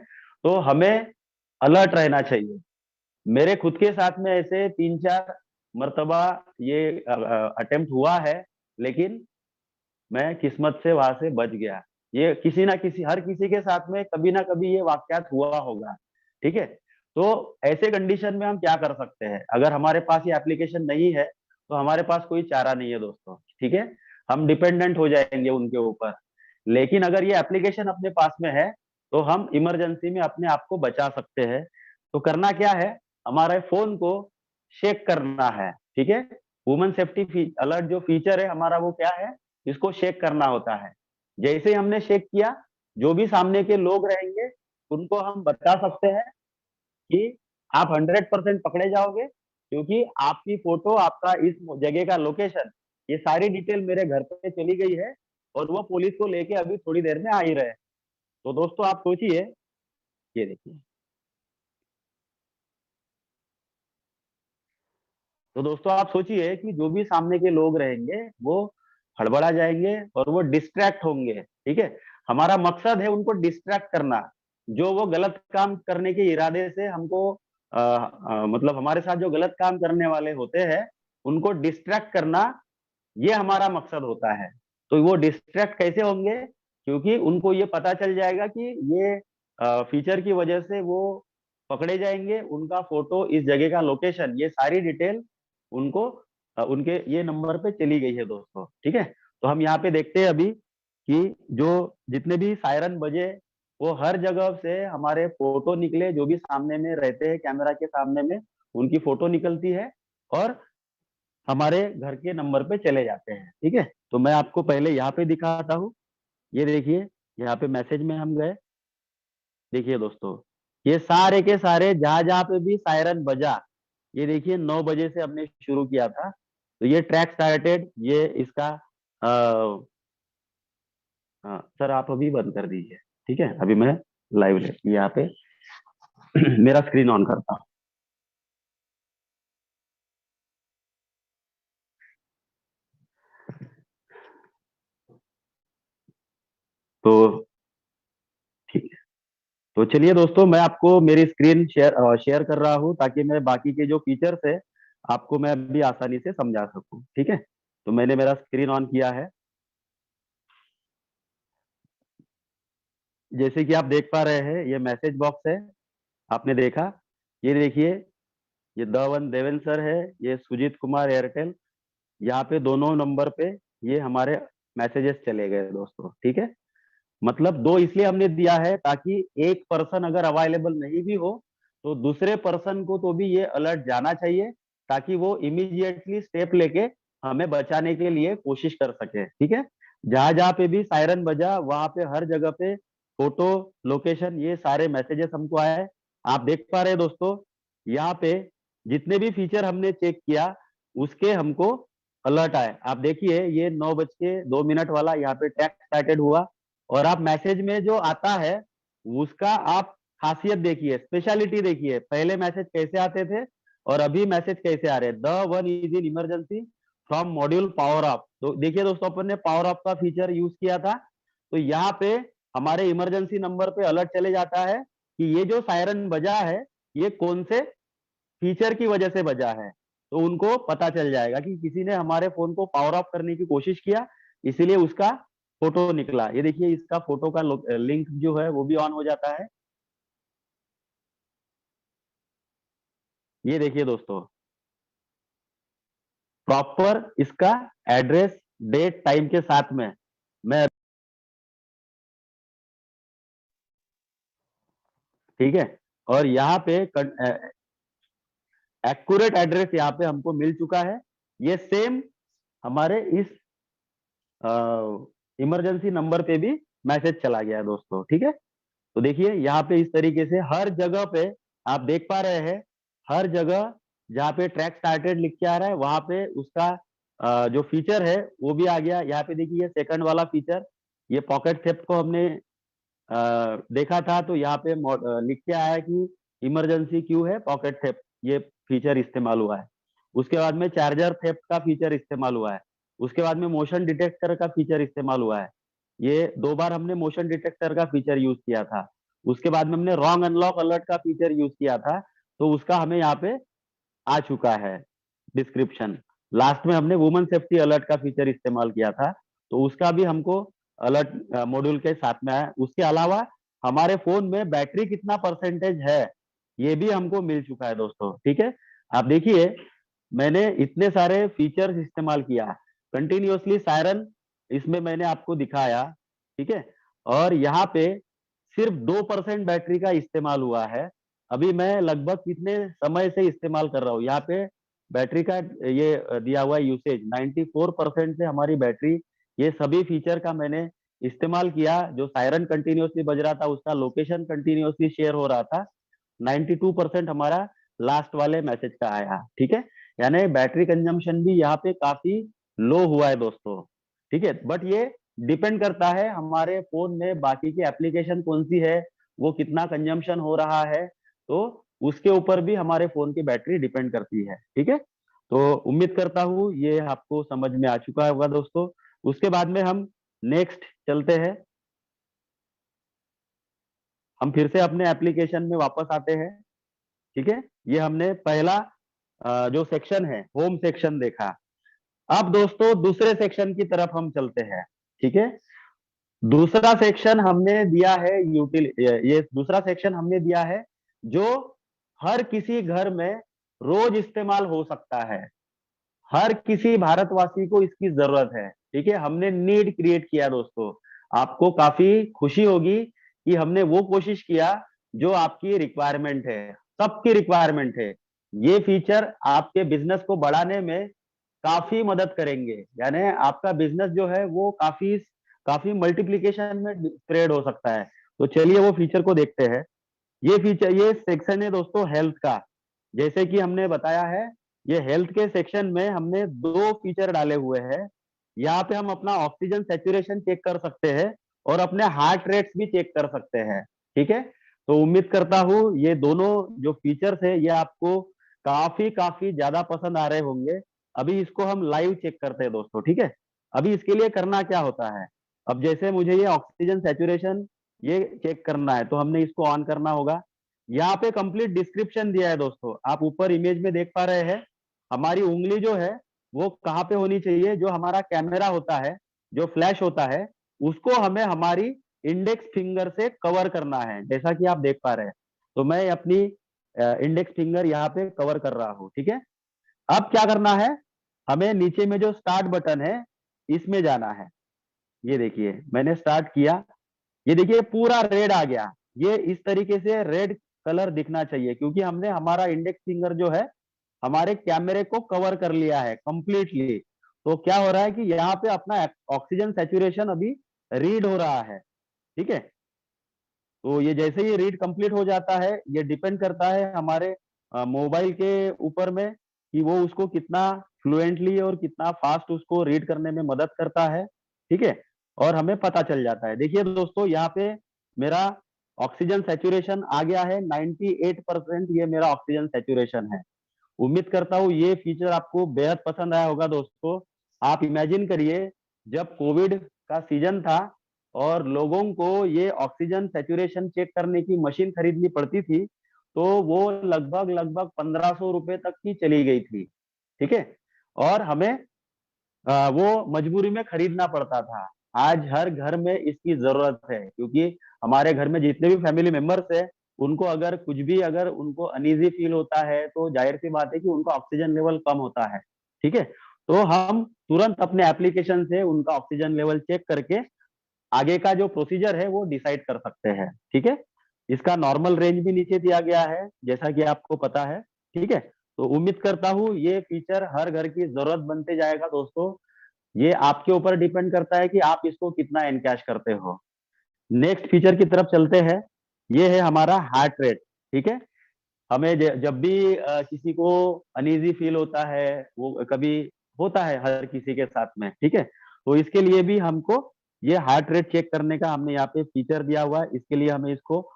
[SPEAKER 4] तो हमें अलर्ट रहना चाहिए। मेरे खुद के साथ में ऐसे 3-4 मर्तबा ये अटेम्प्ट हुआ है, लेकिन मैं किस्मत से वहां से बच गया। ये किसी ना किसी हर किसी के साथ में कभी ना कभी ये वाकयात हुआ होगा, ठीक है। तो ऐसे कंडीशन में हम क्या कर सकते हैं, अगर हमारे पास ये एप्लीकेशन नहीं है तो हमारे पास कोई चारा नहीं है दोस्तों, ठीक है, हम डिपेंडेंट हो जाएंगे उनके ऊपर। लेकिन अगर ये एप्लीकेशन अपने पास में है तो हम इमरजेंसी में अपने आप को बचा सकते हैं। तो करना क्या है, हमारे फोन को शेक करना है, ठीक है। वुमेन सेफ्टी अलर्ट जो फीचर है हमारा वो क्या है, इसको शेक करना होता है। जैसे ही हमने शेक किया, जो भी सामने के लोग रहेंगे उनको हम बता सकते हैं कि आप 100% पकड़े जाओगे, क्योंकि आपकी फोटो, आपका इस जगह का लोकेशन, ये सारी डिटेल मेरे घर पे चली गई है और वो पुलिस को लेके अभी थोड़ी देर में आ ही रहे। तो दोस्तों आप सोचिए, ये देखिए, तो दोस्तों आप सोचिए कि जो भी सामने के लोग रहेंगे वो हड़बड़ा जाएंगे और वो डिस्ट्रैक्ट होंगे, ठीक है। हमारा मकसद है उनको डिस्ट्रैक्ट करना, जो वो गलत काम करने के इरादे से हमको मतलब हमारे साथ जो गलत काम करने वाले होते हैं उनको डिस्ट्रैक्ट करना, ये हमारा मकसद होता है। तो वो डिस्ट्रैक्ट कैसे होंगे, क्योंकि उनको ये पता चल जाएगा कि ये फीचर की वजह से वो पकड़े जाएंगे, उनका फोटो, इस जगह का लोकेशन, ये सारी डिटेल उनको उनके ये नंबर पे चली गई है दोस्तों, ठीक है। तो हम यहाँ पे देखते हैं अभी कि जो जितने भी सायरन बजे वो हर जगह से हमारे फोटो निकले, जो भी सामने में रहते हैं कैमरा के सामने में उनकी फोटो निकलती है और हमारे घर के नंबर पे चले जाते हैं, ठीक है। तो मैं आपको पहले यहाँ पे दिखाता हूँ, ये देखिए, यहाँ पे मैसेज में हम गए, देखिए दोस्तों, ये सारे के सारे जहां जहां पे भी सायरन बजा, ये देखिए 9 बजे से हमने शुरू किया था, तो ये ट्रैक स्टार्टेड, ये इसका हाँ सर आप अभी बंद कर दीजिए, ठीक है, अभी मैं लाइव यहाँ पे मेरा स्क्रीन ऑन करता हूँ। तो ठीक है, तो चलिए दोस्तों, मैं आपको मेरी स्क्रीन शेयर कर रहा हूँ ताकि मैं बाकी के जो फीचर्स है आपको मैं अभी आसानी से समझा सकूं, ठीक है। तो मैंने मेरा स्क्रीन ऑन किया है, जैसे कि आप देख पा रहे हैं ये मैसेज बॉक्स है, आपने देखा, ये देखिए, ये दवन देवेन सर है, ये सुजीत कुमार एयरटेल, यहाँ पे दोनों नंबर पे ये हमारे मैसेजेस चले गए दोस्तों, ठीक है।
[SPEAKER 2] मतलब 2 इसलिए हमने दिया है ताकि एक पर्सन अगर अवेलेबल नहीं भी हो तो दूसरे पर्सन को तो भी ये अलर्ट जाना चाहिए, ताकि वो इमीडिएटली स्टेप लेके हमें बचाने के लिए कोशिश कर सके। ठीक है, जहां जहां पे भी सायरन बजा वहां पे हर जगह पे फोटो, लोकेशन, ये सारे मैसेजेस हमको आए हैं। आप देख पा रहे हैं दोस्तों, यहाँ पे जितने भी फीचर हमने चेक किया उसके हमको अलर्ट आए। आप देखिए ये 9:02 वाला यहाँ पे टैग स्टार्टेड हुआ, और आप मैसेज में जो आता है उसका आप खासियत देखिए, स्पेशलिटी देखिए, पहले मैसेज कैसे आते थे और अभी मैसेज कैसे आ रहे हैं। The one is in emergency from module power of. तो देखिए दोस्तों, अपन ने पावर ऑफ का फीचर यूज किया था, तो यहाँ पे हमारे इमरजेंसी नंबर पे अलर्ट चले जाता है कि ये जो सायरन बजा है ये कौन से फीचर की वजह से बजा है। तो उनको पता चल जाएगा कि किसी ने हमारे फोन को पावर ऑफ करने की कोशिश किया, इसीलिए उसका फोटो निकला। ये देखिए इसका फोटो का लिंक जो है वो भी ऑन हो जाता है। ये देखिए दोस्तों, प्रॉपर इसका एड्रेस, डेट, टाइम के साथ में मैं, ठीक है, और यहाँ पे एक्यूरेट एड्रेस यहाँ पे हमको मिल चुका है। ये सेम हमारे इस इमरजेंसी नंबर पे भी मैसेज चला गया है दोस्तों। ठीक है, तो देखिए यहाँ पे इस तरीके से हर जगह पे आप देख पा रहे हैं, हर जगह जहाँ पे ट्रैक स्टार्टेड लिख के आ रहा है वहां पे उसका जो फीचर है वो भी आ गया। यहाँ पे देखिए सेकंड वाला फीचर, ये पॉकेट थेफ्ट को हमने देखा था, तो यहाँ पे लिख के आया कि इमरजेंसी क्यू है पॉकेट थेफ्ट, ये फीचर इस्तेमाल हुआ है। उसके बाद में चार्जर थेफ्ट का फीचर इस्तेमाल हुआ है। उसके बाद में मोशन डिटेक्टर का फीचर इस्तेमाल हुआ है। ये 2 बार हमने मोशन डिटेक्टर का फीचर यूज किया था। उसके बाद में हमने रॉन्ग अनलॉक अलर्ट का फीचर यूज किया था, तो उसका हमें यहाँ पे आ चुका है डिस्क्रिप्शन। लास्ट में हमने वुमेन सेफ्टी अलर्ट का फीचर इस्तेमाल किया था, तो उसका भी हमको अलर्ट मॉड्यूल के साथ में आया। उसके अलावा हमारे फोन में बैटरी कितना परसेंटेज है ये भी हमको मिल चुका है दोस्तों। ठीक है, आप देखिए मैंने इतने सारे फीचर्स इस्तेमाल किया, कंटिन्यूअसली सायरन इसमें मैंने आपको दिखाया। ठीक है, और यहाँ पे सिर्फ 2% बैटरी का इस्तेमाल हुआ है। अभी मैं लगभग कितने समय से इस्तेमाल कर रहा हूँ, यहाँ पे बैटरी का ये दिया हुआ यूसेज 94% से हमारी बैटरी, ये सभी फीचर का मैंने इस्तेमाल किया। जो सायरन कंटिन्यूअसली बज रहा था उसका लोकेशन कंटिन्यूअसली शेयर हो रहा था, 92% हमारा लास्ट वाले मैसेज का आया। ठीक है, यानी बैटरी कंजम्पशन भी यहाँ पे काफी लो हुआ है दोस्तों। ठीक है, बट ये डिपेंड करता है हमारे फोन में बाकी की एप्लीकेशन कौन सी है, वो कितना कंजम्पशन हो रहा है, तो उसके ऊपर भी हमारे फोन की बैटरी डिपेंड करती है। ठीक है, तो उम्मीद करता हूँ ये आपको समझ में आ चुका होगा दोस्तों। उसके बाद में हम नेक्स्ट चलते हैं, हम फिर से अपने एप्लीकेशन में वापस आते हैं। ठीक है, ये हमने पहला जो सेक्शन है होम सेक्शन देखा। अब दोस्तों दूसरे सेक्शन की तरफ हम चलते हैं। ठीक है, दूसरा सेक्शन हमने दिया है ये दूसरा सेक्शन हमने दिया है जो हर किसी घर में रोज इस्तेमाल हो सकता है, हर किसी भारतवासी को इसकी जरूरत है। ठीक है, हमने नीड क्रिएट किया दोस्तों। आपको काफी खुशी होगी कि हमने वो कोशिश किया जो आपकी रिक्वायरमेंट है, सबकी रिक्वायरमेंट है। ये फीचर आपके बिजनेस को बढ़ाने में काफी मदद करेंगे, यानी आपका बिजनेस जो है वो काफी काफी मल्टीप्लीकेशन में स्प्रेड हो सकता है। तो चलिए वो फीचर को देखते हैं। ये फीचर, ये सेक्शन है दोस्तों हेल्थ का। जैसे कि हमने बताया है, ये हेल्थ के सेक्शन में हमने 2 फीचर डाले हुए हैं। यहाँ पे हम अपना ऑक्सीजन सैचुरेशन चेक कर सकते हैं और अपने हार्ट रेट्स भी चेक कर सकते हैं। ठीक है, तो उम्मीद करता हूँ ये दोनों जो फीचर्स है ये आपको काफी काफी ज्यादा पसंद आ रहे होंगे। अभी इसको हम लाइव चेक करते हैं दोस्तों। ठीक है, अभी इसके लिए करना क्या होता है, अब जैसे मुझे ये ऑक्सीजन सैचुरेशन ये चेक करना है तो हमने इसको ऑन करना होगा। यहाँ पे कंप्लीट डिस्क्रिप्शन दिया है दोस्तों, आप ऊपर इमेज में देख पा रहे हैं। हमारी उंगली जो है वो कहाँ पे होनी चाहिए, जो हमारा कैमरा होता है, जो फ्लैश होता है, उसको हमें हमारी इंडेक्स फिंगर से कवर करना है, जैसा कि आप देख पा रहे हैं। तो मैं अपनी इंडेक्स फिंगर यहाँ पे कवर कर रहा हूँ। ठीक है, अब क्या करना है, हमें नीचे में जो स्टार्ट बटन है इसमें जाना है। ये देखिए मैंने स्टार्ट किया। ये देखिए पूरा रेड आ गया। ये इस तरीके से रेड कलर दिखना चाहिए, क्योंकि हमने हमारा इंडेक्स फिंगर जो है हमारे कैमरे को कवर कर लिया है कंप्लीटली। तो क्या हो रहा है कि यहाँ पे अपना ऑक्सीजन सैचुरेशन अभी रीड हो रहा है, ठीक है। तो ये जैसे ही रीड कंप्लीट हो जाता है, ये डिपेंड करता है हमारे मोबाइल के ऊपर में कि वो उसको कितना फ्लुएंटली और कितना फास्ट उसको रीड करने में मदद करता है, ठीक है। और हमें पता चल जाता है। देखिए दोस्तों, यहाँ पे मेरा ऑक्सीजन सैचुरेशन आ गया है 98%। ये मेरा ऑक्सीजन सैचुरेशन है। उम्मीद करता हूँ ये फीचर आपको बेहद पसंद आया होगा दोस्तों। आप इमेजिन करिए, जब कोविड का सीजन था और लोगों को ये ऑक्सीजन सैचुरेशन चेक करने की मशीन खरीदनी पड़ती थी, तो वो लगभग लगभग 1500 रुपए तक की चली गई थी, ठीक है। और हमें वो मजबूरी में खरीदना पड़ता था। आज हर घर में इसकी जरूरत है, क्योंकि हमारे घर में जितने भी फैमिली मेंबर्स है, उनको अगर कुछ भी अगर उनको अनईजी फील होता है, तो जाहिर सी बात है कि उनका ऑक्सीजन लेवल कम होता है, ठीक है। तो हम तुरंत अपने एप्लीकेशन से उनका ऑक्सीजन लेवल चेक करके आगे का जो प्रोसीजर है वो डिसाइड कर सकते हैं, ठीक है। इसका नॉर्मल रेंज भी नीचे दिया गया है, जैसा कि आपको पता है, ठीक है। तो उम्मीद करता हूँ ये फीचर हर घर की जरूरत बनते जाएगा दोस्तों। ये आपके ऊपर डिपेंड करता है कि आप इसको कितना एनकैश करते हो। नेक्स्ट फीचर की तरफ चलते हैं। ये है हमारा हार्ट रेट, ठीक है। हमें जब भी किसी को अनईजी फील होता है, वो कभी होता है हर किसी के साथ में, ठीक है। तो इसके लिए भी हमको ये हार्ट रेट चेक करने का हमने यहाँ पे फीचर दिया हुआ है। इसके लिए हमें इसको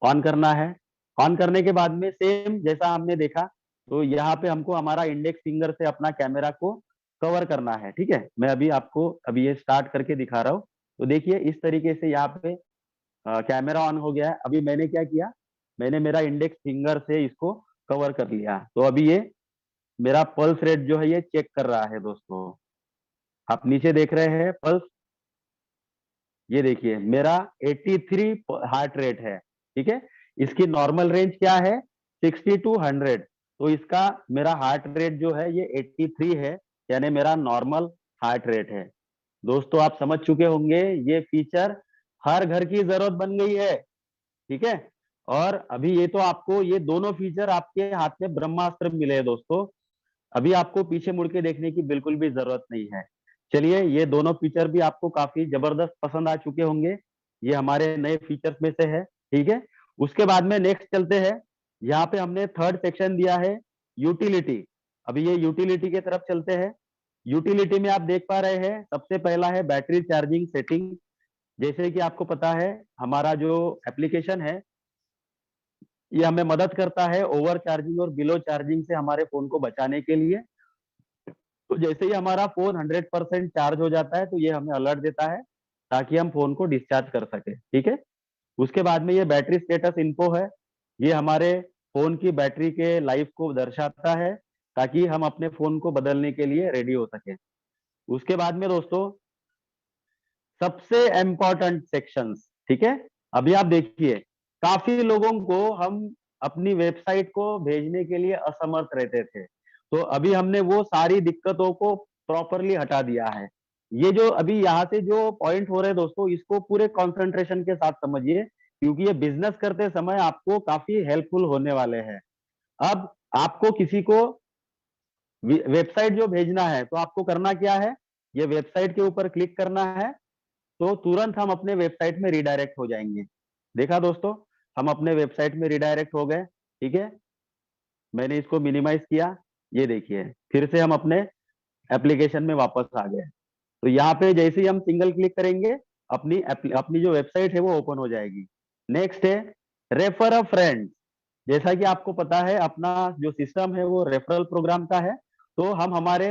[SPEAKER 2] ऑन करना है। ऑन करने के बाद में सेम जैसा हमने देखा, तो यहाँ पे हमको हमारा इंडेक्स फिंगर से अपना कैमरा को कवर करना है, ठीक है। मैं अभी आपको अभी ये स्टार्ट करके दिखा रहा हूँ। तो देखिए इस तरीके से यहाँ पे कैमरा ऑन हो गया है। अभी मैंने क्या किया, मैंने मेरा इंडेक्स फिंगर से इसको कवर कर लिया। तो अभी ये मेरा पल्स रेट जो है ये चेक कर रहा है दोस्तों। आप नीचे देख रहे हैं पल्स, ये देखिए मेरा 83 हार्ट रेट है, ठीक है। इसकी नॉर्मल रेंज क्या है, 60 टू 100। तो इसका मेरा हार्ट रेट जो है ये 83 है, यानी मेरा नॉर्मल हार्ट रेट है। दोस्तों आप समझ चुके होंगे, ये फीचर हर घर की जरूरत बन गई है, ठीक है। और अभी ये तो आपको ये दोनों फीचर आपके हाथ में ब्रह्मास्त्र मिले हैं दोस्तों। अभी आपको पीछे मुड़ के देखने की बिल्कुल भी जरूरत नहीं है। चलिए, ये दोनों फीचर भी आपको काफी जबरदस्त पसंद आ चुके होंगे। ये हमारे नए फीचर्स में से है, ठीक है। उसके बाद में नेक्स्ट चलते हैं। यहाँ पे हमने थर्ड सेक्शन दिया है यूटिलिटी। अभी ये यूटिलिटी की तरफ चलते हैं। यूटिलिटी में आप देख पा रहे हैं, सबसे पहला है बैटरी चार्जिंग सेटिंग। जैसे कि आपको पता है, हमारा जो एप्लीकेशन है ये हमें मदद करता है ओवर चार्जिंग और बिलो चार्जिंग से हमारे फोन को बचाने के लिए। तो जैसे ही हमारा फोन 100% चार्ज हो जाता है, तो ये हमें अलर्ट देता है ताकि हम फोन को डिस्चार्ज कर सके, ठीक है। उसके बाद में ये बैटरी स्टेटस इन्फो है। ये हमारे फोन की बैटरी के लाइफ को दर्शाता है, ताकि हम अपने फोन को बदलने के लिए रेडी हो सके। उसके बाद में दोस्तों सबसे इंपॉर्टेंट सेक्शंस, ठीक है। अभी आप देखिए, काफी लोगों को हम अपनी वेबसाइट को भेजने के लिए असमर्थ रहते थे। तो अभी हमने वो सारी दिक्कतों को प्रॉपरली हटा दिया है। ये जो अभी यहाँ से जो पॉइंट हो रहे हैं दोस्तों, इसको पूरे कंसंट्रेशन के साथ समझिए, क्योंकि ये बिजनेस करते समय आपको काफी हेल्पफुल होने वाले हैं। अब आपको किसी को वेबसाइट जो भेजना है, तो आपको करना क्या है, ये वेबसाइट के ऊपर क्लिक करना है, तो तुरंत हम अपने वेबसाइट में रिडायरेक्ट हो जाएंगे। देखा दोस्तों, हम अपने वेबसाइट में रिडायरेक्ट हो गए, ठीक है। मैंने इसको मिनिमाइज किया, ये देखिए फिर से हम अपने एप्लीकेशन में वापस आ गए। तो यहाँ पे जैसे ही हम सिंगल क्लिक करेंगे, अपनी जो वेबसाइट है वो ओपन हो जाएगी। नेक्स्ट है रेफर अ फ्रेंड। जैसा कि आपको पता है, अपना जो सिस्टम है वो रेफरल प्रोग्राम का है। तो हम हमारे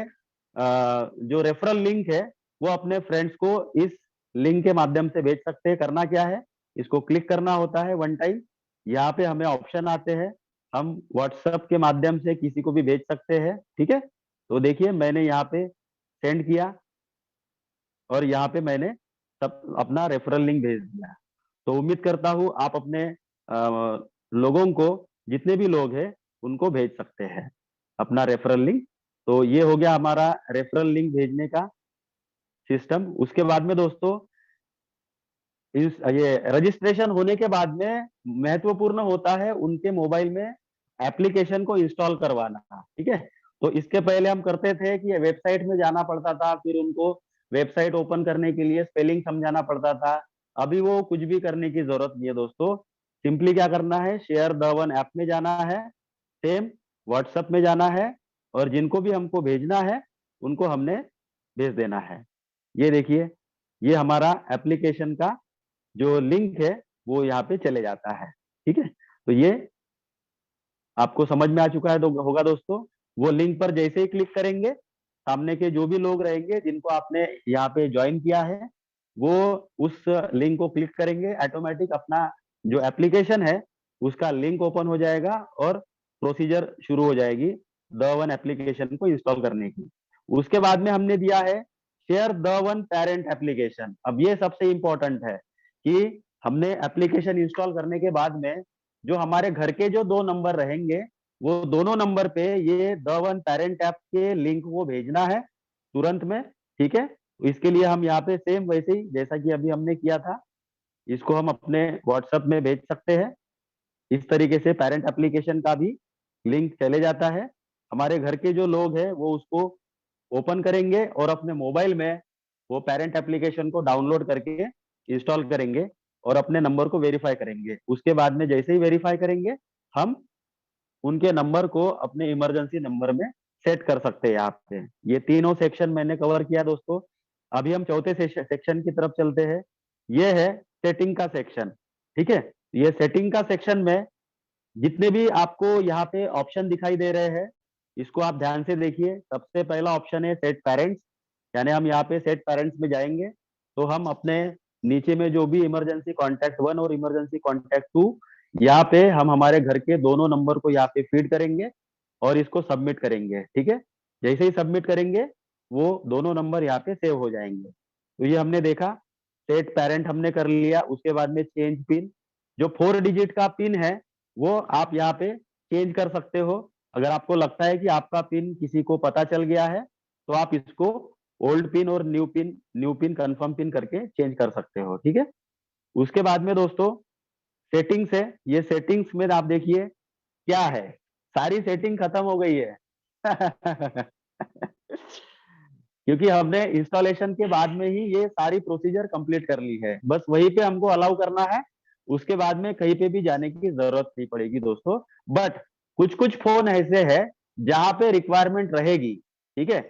[SPEAKER 2] जो रेफरल लिंक है वो अपने फ्रेंड्स को इस लिंक के माध्यम से भेज सकते हैं। करना क्या है, इसको क्लिक करना होता है वन टाइम। यहाँ पे हमें ऑप्शन आते हैं, हम व्हाट्सएप के माध्यम से किसी को भी भेज सकते हैं, ठीक है। तो देखिए मैंने यहाँ पे सेंड किया और यहाँ पे मैंने सब अपना रेफरल लिंक भेज दिया। तो उम्मीद करता हूँ आप अपने लोगों को, जितने भी लोग हैं उनको भेज सकते हैं अपना रेफरल लिंक। तो ये हो गया हमारा रेफरल लिंक भेजने का सिस्टम। उसके बाद में दोस्तों ये रजिस्ट्रेशन होने के बाद में महत्वपूर्ण होता है उनके मोबाइल में एप्लीकेशन को इंस्टॉल करवाना, ठीक है। तो इसके पहले हम करते थे कि वेबसाइट में जाना पड़ता था, फिर उनको वेबसाइट ओपन करने के लिए स्पेलिंग समझाना पड़ता था। अभी वो कुछ भी करने की जरूरत नहीं है दोस्तों। सिंपली क्या करना है, शेयर द वन ऐप में जाना है, सेम व्हाट्सएप में जाना है, और जिनको भी हमको भेजना है उनको हमने भेज देना है। ये देखिए, ये हमारा एप्लीकेशन का जो लिंक है वो यहाँ पे चले जाता है, ठीक है। तो ये आपको समझ में आ चुका है होगा दोस्तों। वो लिंक पर जैसे ही क्लिक करेंगे, सामने के जो भी लोग रहेंगे जिनको आपने यहाँ पे ज्वाइन किया है, वो उस लिंक को क्लिक करेंगे, ऑटोमेटिक अपना जो एप्लीकेशन है उसका लिंक ओपन हो जाएगा और प्रोसीजर शुरू हो जाएगी द वन एप्लीकेशन को इंस्टॉल करने की। उसके बाद में हमने दिया है share the one parent application. अब ये सबसे इंपॉर्टेंट है कि हमने एप्लीकेशन इंस्टॉल करने के बाद में जो हमारे घर के जो 2 नंबर रहेंगे, वो दोनों नंबर पे ये द वन पेरेंट ऐप के लिंक को भेजना है तुरंत में, ठीक है। तो इसके लिए हम यहाँ पे सेम वैसे ही जैसा कि अभी हमने किया था, इसको हम अपने व्हाट्सएप में भेज सकते हैं। इस तरीके से पेरेंट एप्लीकेशन का भी लिंक चले जाता है। हमारे घर के जो लोग हैं वो उसको ओपन करेंगे और अपने मोबाइल में वो पेरेंट एप्लीकेशन को डाउनलोड करके इंस्टॉल करेंगे और अपने नंबर को वेरीफाई करेंगे। उसके बाद में जैसे ही वेरीफाई करेंगे, हम उनके नंबर को अपने इमरजेंसी नंबर में सेट कर सकते हैं यहाँ पे। ये तीनों सेक्शन मैंने कवर किया दोस्तों। अभी हम चौथे सेक्शन की तरफ चलते हैं। ये है सेटिंग का सेक्शन, ठीक है। ये सेटिंग का सेक्शन में जितने भी आपको यहाँ पे ऑप्शन दिखाई दे रहे हैं, इसको आप ध्यान से देखिए। सबसे पहला ऑप्शन है सेट पेरेंट्स, यानी हम यहाँ पे सेट पेरेंट्स में जाएंगे तो हम अपने नीचे में जो भी इमरजेंसी कॉन्टैक्ट 1 और इमरजेंसी कॉन्टैक्ट 2, यहाँ पे हम हमारे घर के दोनों नंबर को यहाँ पे फीड करेंगे और इसको सबमिट करेंगे, ठीक है। जैसे ही सबमिट करेंगे, वो दोनों नंबर यहाँ पे सेव हो जाएंगे। तो ये हमने देखा, सेट पेरेंट हमने कर लिया। उसके बाद में चेंज पिन, जो 4 डिजिट का पिन है वो आप यहाँ पे चेंज कर सकते हो। अगर आपको लगता है कि आपका पिन किसी को पता चल गया है, तो आप इसको ओल्ड पिन और न्यू पिन कंफर्म पिन करके चेंज कर सकते हो, ठीक है। उसके बाद में दोस्तों सेटिंग्स है। ये सेटिंग्स में आप देखिए क्या है, सारी सेटिंग खत्म हो गई है क्योंकि हमने इंस्टॉलेशन के बाद में ही ये सारी प्रोसीजर कंप्लीट कर ली है। बस वहीं पे हमको अलाउ करना है, उसके बाद में कहीं पे भी जाने की जरूरत नहीं पड़ेगी दोस्तों। बट कुछ कुछ फोन ऐसे है जहां पे रिक्वायरमेंट रहेगी, ठीक है।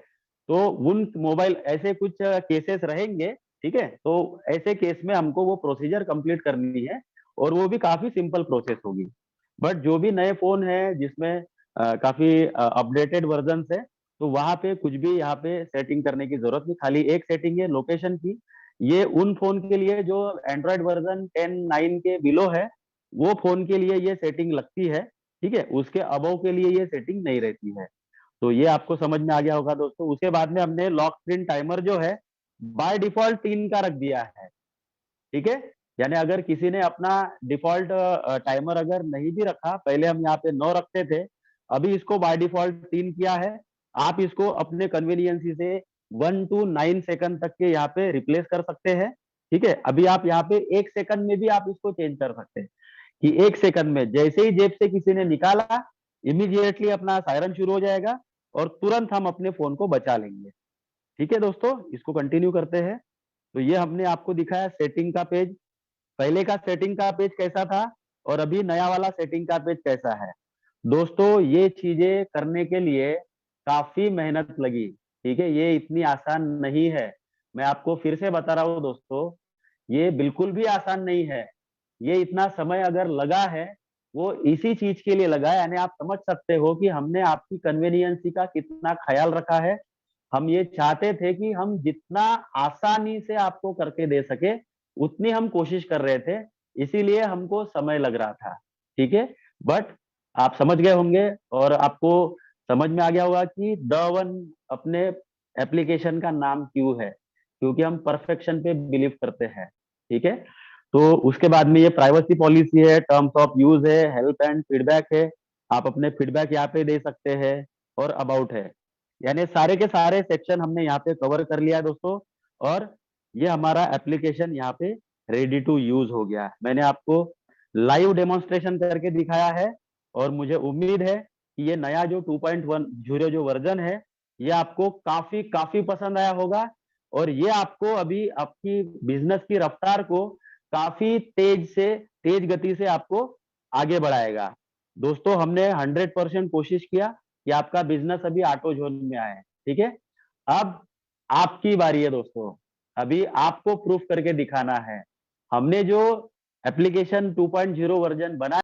[SPEAKER 2] तो उन मोबाइल ऐसे कुछ केसेस रहेंगे, ठीक है। तो ऐसे केस में हमको वो प्रोसीजर कंप्लीट करनी है और वो भी काफी सिंपल प्रोसेस होगी। बट जो भी नए फोन है जिसमें काफी अपडेटेड वर्जन है, तो वहां पे कुछ भी यहाँ पे सेटिंग करने की जरूरत नहीं। खाली एक सेटिंग है लोकेशन की। ये उन फोन के लिए जो एंड्रॉयड वर्जन 10.9 के बिलो है, वो फोन के लिए ये सेटिंग लगती है, ठीक है। उसके अबव के लिए ये सेटिंग नहीं रहती है। तो ये आपको समझ में आ गया होगा दोस्तों। उसके बाद में हमने लॉक स्क्रीन टाइमर जो है बाय डिफॉल्ट 3 का रख दिया है, ठीक है। यानी अगर किसी ने अपना डिफॉल्ट टाइमर अगर नहीं भी रखा, पहले हम यहाँ पे 9 रखते थे, अभी इसको बाय डिफॉल्ट 3 किया है। आप इसको अपने कन्वीनियंसी से 1 to 9 सेकंड तक के यहाँ पे रिप्लेस कर सकते हैं, ठीक है। अभी आप यहाँ पे 1 सेकंड में भी आप इसको चेंज कर सकते हैं कि 1 सेकंड में जैसे ही जेब से किसी ने निकाला, इमीडिएटली अपना सायरन शुरू हो जाएगा और तुरंत हम अपने फोन को बचा लेंगे, ठीक है दोस्तों। इसको कंटिन्यू करते हैं। तो ये हमने आपको दिखाया सेटिंग का पेज। पहले का सेटिंग का पेज कैसा था और अभी नया वाला सेटिंग का पेज कैसा है दोस्तों। ये चीजें करने के लिए काफी मेहनत लगी, ठीक है। ये इतनी आसान नहीं है। मैं आपको फिर से बता रहा हूँ दोस्तों, ये बिल्कुल भी आसान नहीं है। ये इतना समय अगर लगा है, वो इसी चीज के लिए लगा है। यानी आप समझ सकते हो कि हमने आपकी कन्वीनियंसी का कितना ख्याल रखा है। हम ये चाहते थे कि हम जितना आसानी से आपको करके दे सके, उतनी हम कोशिश कर रहे थे, इसीलिए हमको समय लग रहा था, ठीक है। बट आप समझ गए होंगे और आपको समझ में आ गया होगा कि द वन अपने एप्लीकेशन का नाम क्यों है, क्योंकि हम परफेक्शन पे बिलीव करते हैं, ठीक है। तो उसके बाद में ये प्राइवेसी पॉलिसी है, टर्म्स ऑफ यूज है, हेल्प एंड फीडबैक है। आप अपने फीडबैक यहाँ पे दे सकते हैं और अबाउट है। यानी सारे के सारे सेक्शन हमने यहाँ पे कवर कर लिया दोस्तों। और ये हमारा एप्लीकेशन यहाँ पे रेडी टू यूज हो गया। मैंने आपको लाइव डेमोन्स्ट्रेशन करके दिखाया है और मुझे उम्मीद है कि ये नया जो 2.10 जो वर्जन है ये आपको काफी काफी पसंद आया होगा और ये आपको अभी आपकी बिजनेस की रफ्तार को काफी तेज गति से आपको आगे बढ़ाएगा। दोस्तों हमने 100% कोशिश किया कि आपका बिजनेस अभी ऑटो जोन में आए, ठीक है। अब आपकी बारी है दोस्तों, अभी आपको प्रूफ करके दिखाना है। हमने जो एप्लीकेशन 2.0 वर्जन बना